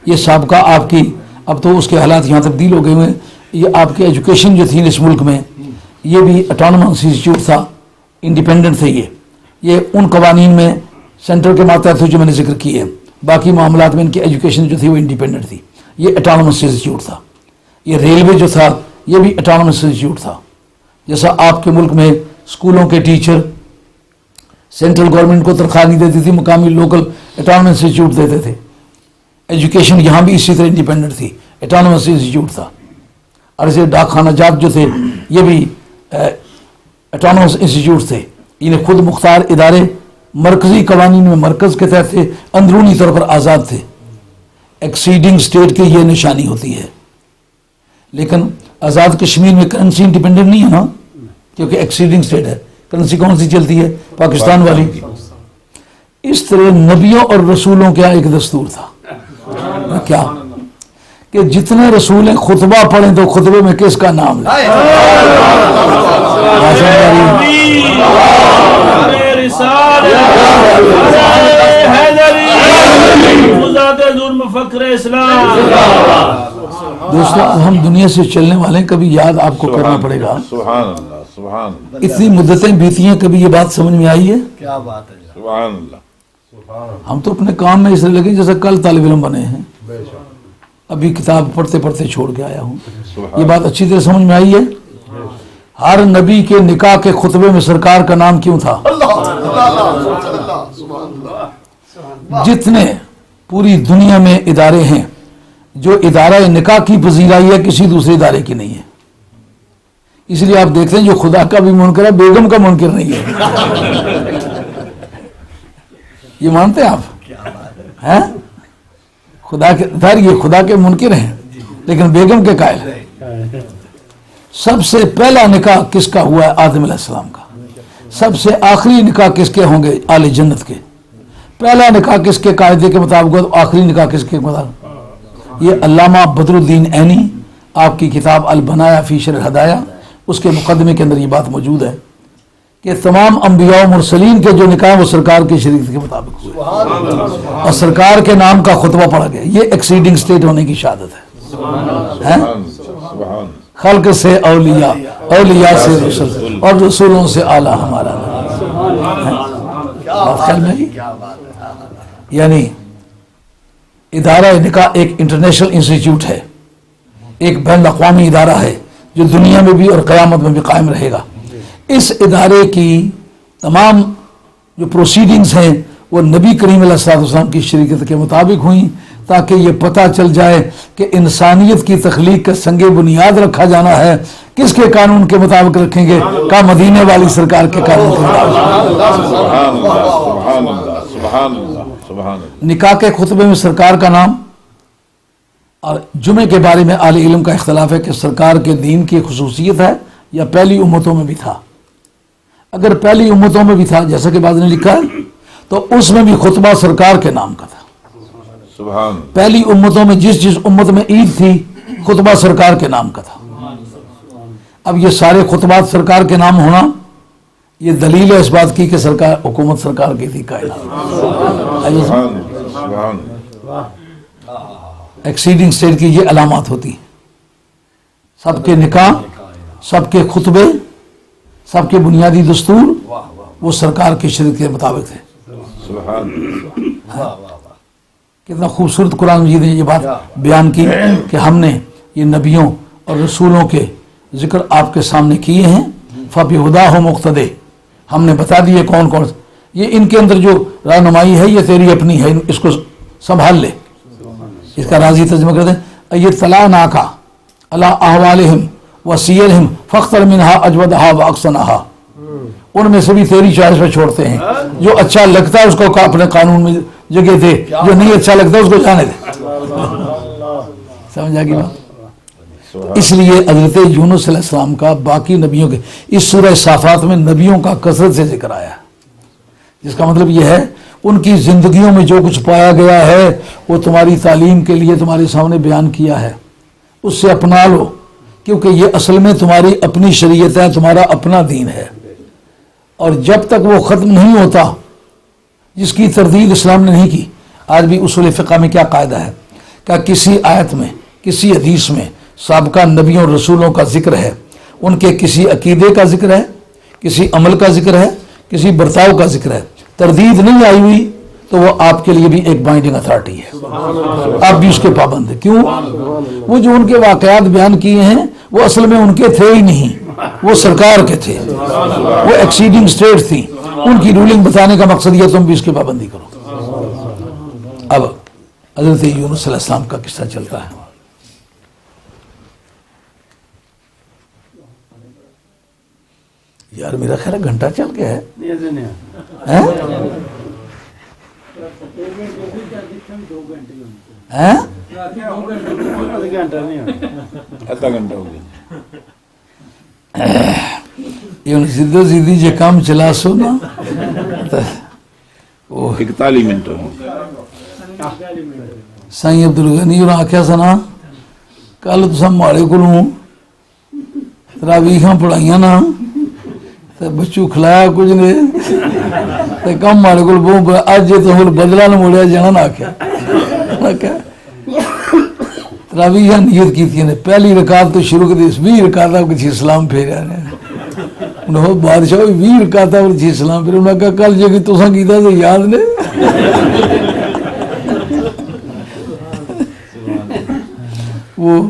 یہ سابقہ آپ کی، اب تو اس کے حالات یہاں تبدیل ہو گئے ہوئے. یہ آپ کی ایجوکیشن جو تھی اس ملک میں یہ بھی اٹانومس انسٹیٹیوٹ تھا، انڈیپینڈنٹ تھے. یہ ان قوانین میں سینٹر کے ماتحت جو میں نے ذکر کی ہے، باقی معاملات میں ان کی ایجوکیشن جو تھی وہ انڈیپینڈنٹ تھی. یہ اٹانومس انسٹیٹیوٹ تھا. یہ ریلوے جو تھا یہ بھی اٹانومس انسٹیٹیوٹ تھا. جیسا آپ کے ملک میں اسکولوں کے ٹیچر سینٹرل گورنمنٹ کو تنخواہ نہیں دیتی تھی، مقامی لوکل اٹانومس انسٹیٹیوٹ دیتے تھے. ایجوکیشن یہاں بھی اسی طرح انڈیپینڈنٹ تھی، اٹانومس انسٹیٹیوٹ تھا. اور اسے ڈاک خانہ جات جو تھے یہ بھی اٹانومس انسٹیٹیوٹ تھے. انہیں خود مختار ادارے مرکزی قوانین میں مرکز کے تحت تھے، اندرونی طور پر آزاد تھے. ایکسیڈنگ اسٹیٹ کی یہ نشانی ہوتی ہے. لیکن آزاد کشمیر میں کرنسی انڈیپینڈنٹ نہیں ہے نا، کیونکہ ایکسیڈنگ اسٹیٹ ہے. کرنسی کون سی چلتی ہے؟ پاکستان والی. اس طرح نبیوں اور رسولوں کا ایک دستور تھا. کیا کہ جتنے رسول ہیں خطبہ پڑھیں تو خطبے میں کس کا نام لیں. دوستو اب ہم دنیا سے چلنے والے ہیں، کبھی یاد آپ کو کرنا پڑے گا. سبحان اللہ، سبحان اللہ، اتنی مدتیں بیتی ہیں، کبھی یہ بات سمجھ میں آئی ہے؟ کیا بات ہے. سبحان اللہ. ہم تو اپنے کام میں اس طرح لگے جیسے کل طالب علم بنے ہیں. ابھی کتاب پڑھتے پڑھتے چھوڑ کے آیا ہوں. یہ بات اچھی طرح سمجھ میں آئی ہے؟ ہر نبی کے نکاح کے خطبے میں سرکار کا نام کیوں تھا؟ جتنے پوری دنیا میں ادارے ہیں، جو ادارہ نکاح کی پذیرائی ہے کسی دوسرے ادارے کی نہیں ہے. اس لیے آپ دیکھتے ہیں جو خدا کا بھی منکر ہے بیگم کا منکر نہیں ہے. یہ مانتے ہیں آپ؟ خدا کے ظاہر یہ خدا کے منکر ہیں لیکن بیگم کے قائل ہیں. سب سے پہلا نکاح کس کا ہوا ہے؟ آدم علیہ السلام کا. سب سے آخری نکاح کس کے ہوں گے؟ اہل جنت کے. پہلا نکاح کس کے قاعدے کے مطابق ہوا تو آخری نکاح کس کے مطابق؟ یہ علامہ بدر الدین عینی آپ کی کتاب البنایا فی شرح الہدایہ، اس کے مقدمے کے اندر یہ بات موجود ہے کہ تمام انبیاء و مرسلین کے جو نکاح وہ سرکار کی شریعت کے مطابق ہوئے اور سرکار کے نام کا خطبہ پڑھا گیا. یہ ایکسیڈنگ اسٹیٹ ہونے کی شہادت ہے. خلق سے اولیاء، اولیاء سے رسول اور رسولوں سے اعلیٰ ہمارا بات خیال میں. یعنی ادارہ نکاح ایک انٹرنیشنل انسٹیٹیوٹ ہے، ایک بین الاقوامی ادارہ ہے جو دنیا میں بھی اور قیامت میں بھی قائم رہے گا. اس ادارے کی تمام جو پروسیڈنگز ہیں وہ نبی کریم علیہ السلام کی شریعت کے مطابق ہوئیں تاکہ یہ پتہ چل جائے کہ انسانیت کی تخلیق کا سنگ بنیاد رکھا جانا ہے. کس کے قانون کے مطابق رکھیں گے؟ کا مدینے والی سرکار کے قانون کے مطابق. نکاح کے خطبے میں سرکار کا نام. اور جمعے کے بارے میں اہل علم کا اختلاف ہے کہ سرکار کے دین کی خصوصیت ہے یا پہلی امتوں میں بھی تھا. اگر پہلی امتوں میں بھی تھا جیسا کہ بعض نے لکھا ہے تو اس میں بھی خطبہ سرکار کے نام کا تھا. پہلی امتوں میں جس امت میں عید تھی خطبہ سرکار کے نام کا تھا. اب یہ سارے خطبات سرکار کے نام ہونا یہ دلیل ہے اس بات کی کہ سرکار حکومت سرکار کی تھی. ایکسیڈنگ اسٹیٹ کی یہ علامات ہوتی. سب کے نکاح، سب کے خطبے، سب کے بنیادی دستور وہ سرکار کی شریعت کے مطابق تھے. کتنا خوبصورت قرآن مجید نے یہ بات بیان کی کہ ہم نے یہ نبیوں اور رسولوں کے ذکر آپ کے سامنے کیے ہیں. فَبِهُدَاهُ مُقْتَدِي، ہم نے بتا دیے کون کون. یہ ان کے اندر جو رہنمائی ہے یہ تیری اپنی ہے، اس کو سنبھال لے۔ اس کا راضی ترجمہ کر دیں، اطلعناک علی احوالہم وسیرہم فاختر منہا اجودہا واحسنہا، ان میں سے بھی تیری چوائس پہ چھوڑتے ہیں، جو اچھا لگتا ہے اس کو اپنے قانون میں جگہ دے، جو نہیں اچھا لگتا اس کو جانے دے۔ سمجھ آ گئی بات؟ اس لیے حضرت یونس علیہ السلام کا باقی نبیوں کے اس سورہ صافات میں نبیوں کا کثرت سے ذکر آیا ہے، جس کا مطلب یہ ہے ان کی زندگیوں میں جو کچھ پایا گیا ہے وہ تمہاری تعلیم کے لیے تمہارے سامنے بیان کیا ہے، اس سے اپنا لو، کیونکہ یہ اصل میں تمہاری اپنی شریعت ہے، تمہارا اپنا دین ہے، اور جب تک وہ ختم نہیں ہوتا جس کی تردید اسلام نے نہیں کی۔ آج بھی اصول فقہ میں کیا قاعدہ ہے کہ کسی آیت میں کسی حدیث میں سابقہ نبیوں اور رسولوں کا ذکر ہے، ان کے کسی عقیدے کا ذکر ہے، کسی عمل کا ذکر ہے، کسی برتاؤ کا ذکر ہے، تردید نہیں آئی ہوئی تو وہ آپ کے لیے بھی ایک بائنڈنگ اتھارٹی ہے، آپ بھی اس کے پابند ہیں۔ کیوں؟ وہ جو ان کے واقعات بیان کیے ہیں وہ اصل میں ان کے تھے ہی نہیں، وہ سرکار کے تھے، وہ ایکسیڈنگ اسٹیٹ تھی، ان کی رولنگ بتانے کا مقصد یہ تم بھی اس کی پابندی کرو۔ اب حضرت یونس علیہ السلام کا قصہ چلتا ہے۔ یار میرا خیال ہے گھنٹہ چل گیا ہے۔ آدھا گھنٹہ ہو گیا، سیدھو سیدھی جو کام چلا سو نا 41 منٹ ہو گئے۔ سائیں عبدالغنی اور آخیا سنا کل تو ماڑے کو تراویحاں پڑھائیاں نا تو بچو کھلایا کچھ نے تو کم ماڑے کو بہت اج تو ہوں بدلا نہ موڑیا جانا نہ آخیا تراویحاں نیت کی نے پہلی رکعت تو شروع کر 20 رکعتاں کچھ اسلام پھیریا نے انہوں بادشاہ 20 رکعتاں کچھ اسلام پھیریا انہوں نے کہا کل جے کہ تساں کیتا تو یاد نے وہ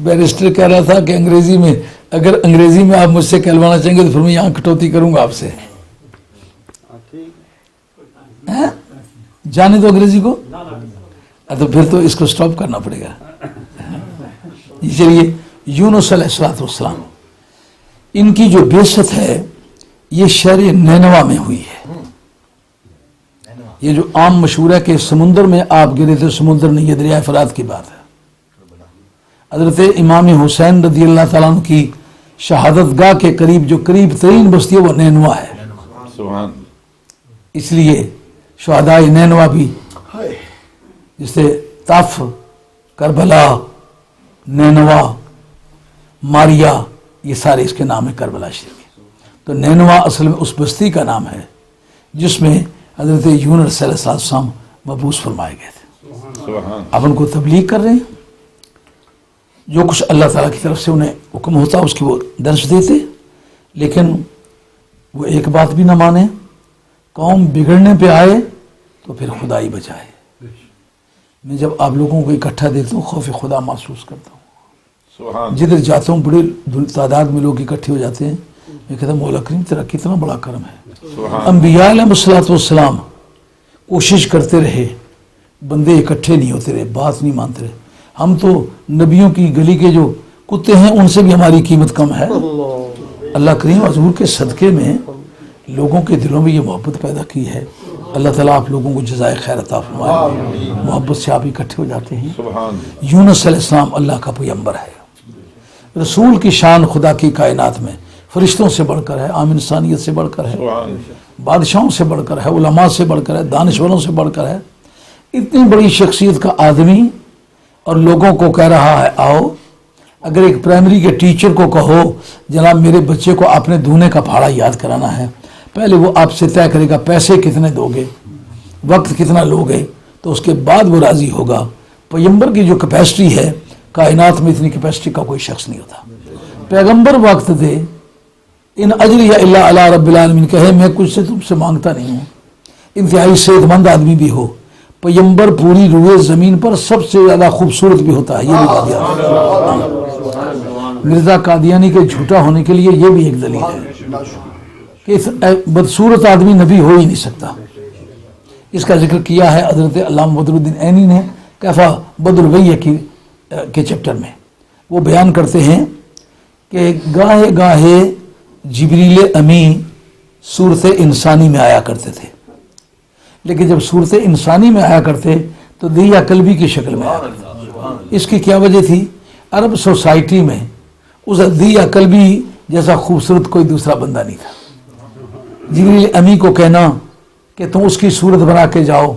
بیرسٹر کہہ رہا تھا کہ انگریزی میں اگر انگریزی میں آپ مجھ سے کہلوانا چاہیں گے تو پھر میں یہاں کٹوتی کروں گا آپ سے، جانے دو انگریزی کو، تو پھر تو اس کو سٹاپ کرنا پڑے گا۔ چلیے یونس علیہ السلام ان کی جو بعثت ہے یہ شہر نینوا میں ہوئی ہے۔ یہ جو عام مشہور ہے کہ سمندر میں آپ گرے تھے، سمندر نہیں، یہ دریائے فرات کی بات ہے۔ حضرت امام حسین رضی اللہ تعالیٰ عنہ کی شہادت گاہ کے قریب جو قریب ترین بستی ہے وہ نینوا ہے، سبحان، اس لیے شہداء نینوا بھی جیسے طف، کربلا، نینوا، ماریا، یہ سارے اس کے نام ہے کربلا شریف کے۔ تو نینوا اصل میں اس بستی کا نام ہے جس میں حضرت یونس علیہ السلام مبعوث فرمائے گئے تھے۔ سبحان، اب ان کو تبلیغ کر رہے ہیں، جو کچھ اللہ تعالیٰ کی طرف سے انہیں حکم ہوتا اس کی وہ درس دیتے، لیکن وہ ایک بات بھی نہ مانے، قوم بگڑنے پہ آئے تو پھر خدا ہی بچائے۔ میں جب آپ لوگوں کو اکٹھا دیتا ہوں خوف خدا محسوس کرتا ہوں، سبحان، جدھر جاتا ہوں بڑے تعداد میں لوگ اکٹھے ہو جاتے ہیں، میں کہتا ہوں مولا کریم تیرا کتنا بڑا کرم ہے۔ سبحان، انبیاء علیہ الصلوۃ والسلام کوشش کرتے رہے، بندے اکٹھے نہیں ہوتے رہے، بات نہیں مانتے رہے۔ ہم تو نبیوں کی گلی کے جو کتے ہیں ان سے بھی ہماری قیمت کم ہے۔ اللہ کریم حضور کے صدقے میں لوگوں کے دلوں میں یہ محبت پیدا کی ہے۔ اللہ تعالیٰ آپ لوگوں کو جزائے خیر عطا فرمائے، محبت سے آپ اکٹھے ہو جاتے ہیں۔ سبحان، یونس علیہ السلام اللہ کا پیغمبر ہے، رسول کی شان خدا کی کائنات میں فرشتوں سے بڑھ کر ہے، عام انسانیت سے بڑھ کر ہے، سبحان، بادشاہوں سے بڑھ کر ہے، علماء سے بڑھ کر ہے، دانشوروں سے بڑھ کر ہے۔ اتنی بڑی شخصیت کا آدمی اور لوگوں کو کہہ رہا ہے آؤ، اگر ایک پرائمری کے ٹیچر کو کہو جناب میرے بچے کو آپ نے دھونے کا پھاڑا یاد کرانا ہے، پہلے وہ آپ سے طے کرے گا پیسے کتنے دو گے، وقت کتنا لو گے، تو اس کے بعد وہ راضی ہوگا۔ پیغمبر کی جو کیپیسٹی ہے کائنات میں اتنی کیپیسٹی کا کوئی شخص نہیں ہوتا۔ پیغمبر وقت دے، ان اجری الا علی رب العالمین کہے میں کچھ سے تم سے مانگتا نہیں ہوں، انتہائی صحت مند آدمی بھی ہو، پیغمبر پوری روئے زمین پر سب سے زیادہ خوبصورت بھی ہوتا ہے، یہ بھی بات یاد رکھنا۔ مرزا قادیانی کے جھوٹا ہونے کے لیے یہ بھی ایک دلیل ہے۔ کہ بدصورت آدمی نبی ہو ہی نہیں سکتا. اس کا ذکر کیا ہے حضرت علامہ بدر الدین عینی نے کیفا بدر الویہ کے چیپٹر میں. وہ بیان کرتے ہیں کہ گاہے گاہے جبریل امی صورت انسانی میں آیا کرتے تھے، لیکن جب صورت انسانی میں آیا کرتے تو دیا قلبی کی شکل میں آیا کرتے. اس کی کیا وجہ تھی؟ عرب سوسائٹی میں اس دیا قلبی جیسا خوبصورت کوئی دوسرا بندہ نہیں تھا. جبریل امی کو کہنا کہ تم اس کی صورت بنا کے جاؤ،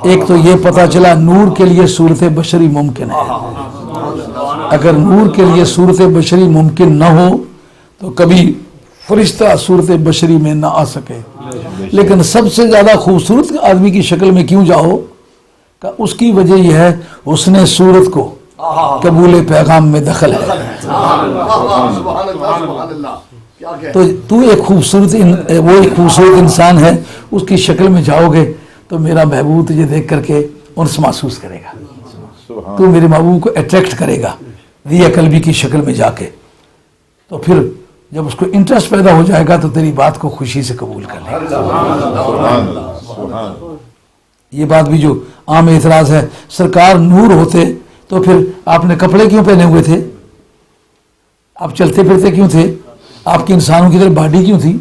ایک تو یہ پتہ چلا نور کے لیے صورت بشری ممکن ہے. اگر نور کے لیے صورت بشری ممکن نہ ہو تو کبھی فرشتہ صورت بشری میں نہ آ سکے. لیکن سب سے زیادہ خوبصورت آدمی کی شکل میں کیوں جاؤ؟ کہ اس کی وجہ یہ ہے حسن صورت کو قبول پیغام میں دخل ہے. تو ایک خوبصورت وہ ایک خوبصورت انسان ہے، اس کی شکل میں جاؤ گے تو میرا محبوب تجھے دیکھ کر کے انس محسوس کرے گا، تو میرے محبوب کو اٹریکٹ کرے گا دیا قلبی کی شکل میں جا کے. تو پھر جب اس کو انٹرسٹ پیدا ہو جائے گا تو تیری بات کو خوشی سے قبول کر لے گا. یہ بات بھی جو عام اعتراض ہے، سرکار نور ہوتے تو پھر آپ نے کپڑے کیوں پہنے ہوئے تھے؟ آپ چلتے پھرتے کیوں تھے؟ آپ کی انسانوں کی طرح باڈی کیوں تھی؟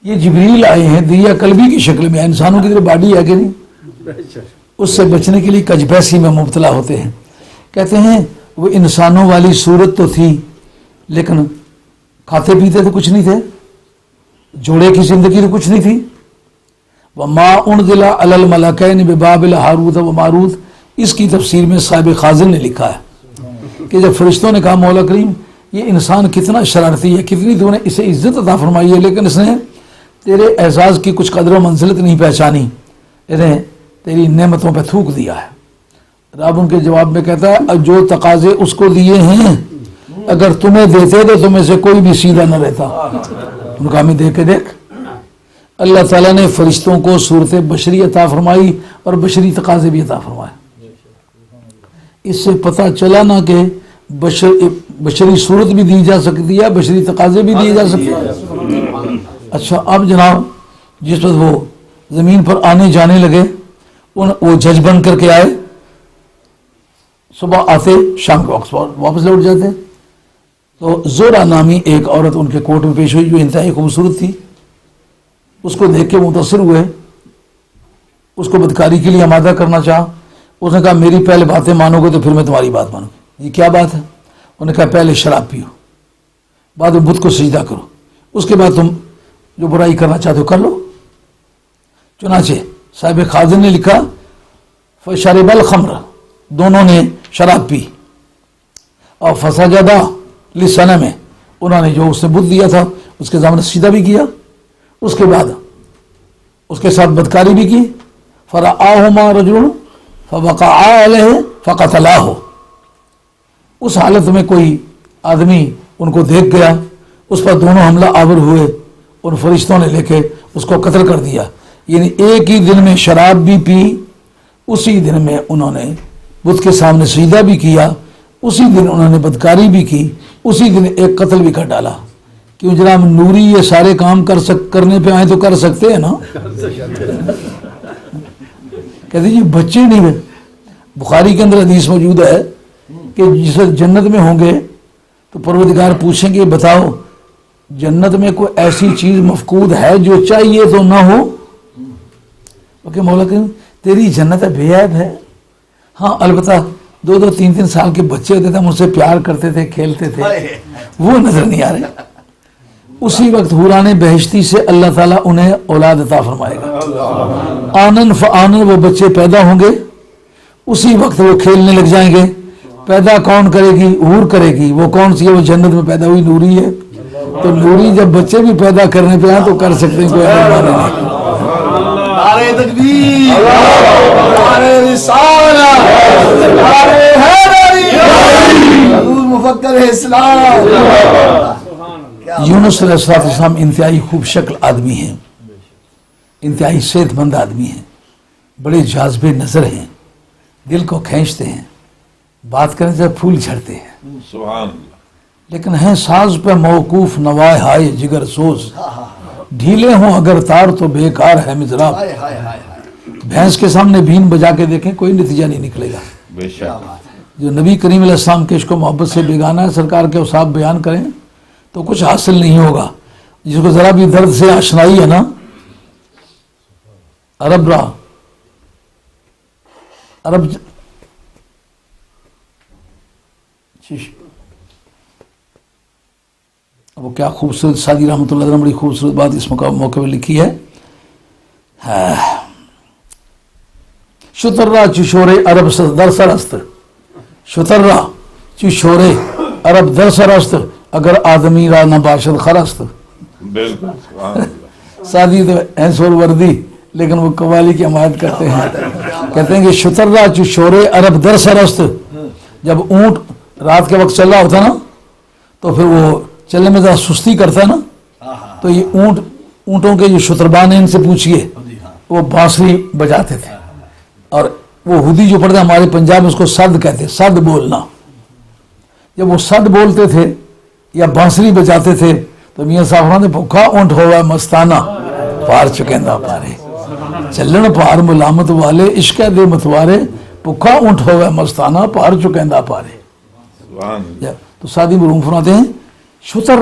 یہ جبریل آئے ہیں دیا قلبی کی شکل میں، انسانوں کی طرح باڈی ہے کہ نہیں؟ اس سے بچنے کے لیے کجبیسی میں مبتلا ہوتے ہیں. کہتے ہیں وہ انسانوں والی صورت تو تھی لیکن کھاتے پیتے تو کچھ نہیں تھے، جوڑے کی زندگی تو کچھ نہیں تھی. وَمَا أُنزِلَ عَلَى الْمَلَكَيْنِ بِبَابِلَ ہاروت و ماروت، اس کی تفسیر میں صاحب خازن نے لکھا ہے کہ جب فرشتوں نے کہا مولا کریم یہ انسان کتنا شرارتی ہے، کتنی تو نے اسے عزت عطا فرمائی ہے لیکن اس نے تیرے اعزاز کی کچھ قدر و منزلت نہیں پہچانی، انہیں تیری نعمتوں پہ تھوک دیا ہے. رب ان کے جواب میں کہتا ہے جو تقاضے اس کو دیے ہیں اگر تمہیں دیتے تو تمہیں سے کوئی بھی سیدھا نہ رہتا. ان کا ہمیں دیکھ کے دیکھ، اللہ تعالیٰ نے فرشتوں کو صورت بشری عطا فرمائی اور بشری تقاضے بھی عطا فرمائے. اس سے پتہ چلا نہ کہ بشری صورت بھی دی جا سکتی ہے، بشری تقاضے بھی دیے جا سکتے ہیں. اچھا اب جناب جس وقت وہ زمین پر آنے جانے لگے وہ جج بن کر کے آئے، صبح آتے شام کو واپس لوٹ جاتے. تو زورا نامی ایک عورت ان کے کورٹ میں پیش ہوئی جو انتہائی خوبصورت تھی. اس کو دیکھ کے متاثر ہوئے، اس کو بدکاری کے لیے آمادہ کرنا چاہا. اس نے کہا میری پہلے باتیں مانو گے تو پھر میں تمہاری بات مانوں گی. یہ کیا بات ہے؟ انہوں نے کہا پہلے شراب پیو، بعد میں بت کو سجدہ کرو، اس کے بعد تم جو برائی کرنا چاہتے ہو کر لو. چنانچہ صاحب خازن نے لکھا فشرب الخمر، دونوں نے شراب پی اور فسجدا لصنم، انہوں نے جو اس نے بت دیا تھا اس کے سامنے سجدہ بھی کیا، اس کے بعد اس کے ساتھ بدکاری بھی کی. فرآہما رجل فوقعا علیہ فقتلاه، اس حالت میں کوئی آدمی ان کو دیکھ گیا، اس پر دونوں حملہ آور ہوئے، ان فرشتوں نے لے کے اس کو قتل کر دیا. یعنی ایک ہی دن میں شراب بھی پی، اسی دن میں انہوں نے بت کے سامنے سجدہ بھی کیا، اسی دن انہوں نے بدکاری بھی کی، اسی دن ایک قتل بھی کر ڈالا. کیوں جناب نوری یہ سارے کام کرنے پہ آئے تو کر سکتے ہیں نا. کہتے جی بچے نہیں ہوئے. بخاری کے اندر حدیث موجود ہے کہ جس جنت میں ہوں گے تو پروردگار پوچھیں گے بتاؤ جنت میں کوئی ایسی چیز مفقود ہے جو چاہیے تو نہ ہو؟ کہ مولا کریم تیری جنت بے عیب ہے. ہاں البتہ 2-3 سال کے بچے ہوتے تھے، ہم ان سے پیار کرتے تھے، کھیلتے تھے، وہ نظر نہیں آ رہے. اسی وقت حوران بہشتی سے اللہ تعالیٰ انہیں اولاد عطا فرمائے گا. آنن فآنن وہ بچے پیدا ہوں گے، اسی وقت وہ کھیلنے لگ جائیں گے. پیدا کون کرے گی؟ حور کرے گی. وہ کون سی ہے؟ وہ جنت میں پیدا ہوئی نوری ہے. تو نوری جب بچے بھی پیدا کرنے پہ آئے تو کر سکتے ہیں، کوئی ایمان نہیں. نعرہ تکبیر، نعرہ رسالت، نعرہ حیدری، حضور مفکر اسلام. یونس علیہ السلام انتہائی خوب شکل آدمی ہیں، انتہائی صحت مند آدمی ہیں، بڑے جاذب نظر ہیں، دل کو کھینچتے ہیں، بات کرنے سے پھول جھڑتے ہیں. سبحان اللہ. لیکن ہیں ساز پہ موقوف نوائے ہائے جگر سوز، ڈھیلے ہوں اگر تار تو بیکار ہے مضراب۔ ہائے ہائے ہائے ہائے، بھینس کے سامنے بھین بجا کے دیکھیں کوئی نتیجہ نہیں نکلے گا۔ بے شک جو نبی کریم علیہ السلام کے عشق و محبت سے بیگانہ ہے، سرکار کے اوصاف بیان کریں تو کچھ حاصل نہیں ہوگا۔ جس کو ذرا بھی درد سے آشنائی ہے نا، عرب وہ کیا خوبصورت سعدی رحمۃ اللہ علیہ نے بڑی خوبصورت بات اس موقع پہ لکھی ہے، شترا چشورے عرب در سرست، شترا چشورے عرب در سرست، اگر آدمی را نہ باشد خرست۔ بالکل سبحان اللہ۔ سعدی تو اینسور وردی، لیکن وہ قوالی کی حمایت کرتے ہیں، کہتے ہیں کہ شترا چشورے عرب در سرست، جب اونٹ رات کے وقت چل رہا ہوتا نا تو پھر وہ چلنے میں ذرا سستی کرتا ہے نا، تو یہ اونٹوں کے جو شتربان ہیں ان سے پوچھئے، وہ بانسری بجاتے تھے، اور وہ ہدی جو پڑھتے ہیں ہمارے پنجاب میں اس کو صد کہتے ہیں، صد بولنا۔ جب وہ صد بولتے تھے یا بانسری بجاتے تھے تو میاں صاحب نے بھوکا اونٹ ہوا مستانہ پار چکیندہ پارے، چلن پار ملامت والے عشق دے متوارے، بھوکا اونٹ ہوا مستانہ پار چکیندہ پارے۔ سبحان اللہ۔ تو سعدی مرحوم فرماتے ہیں شتر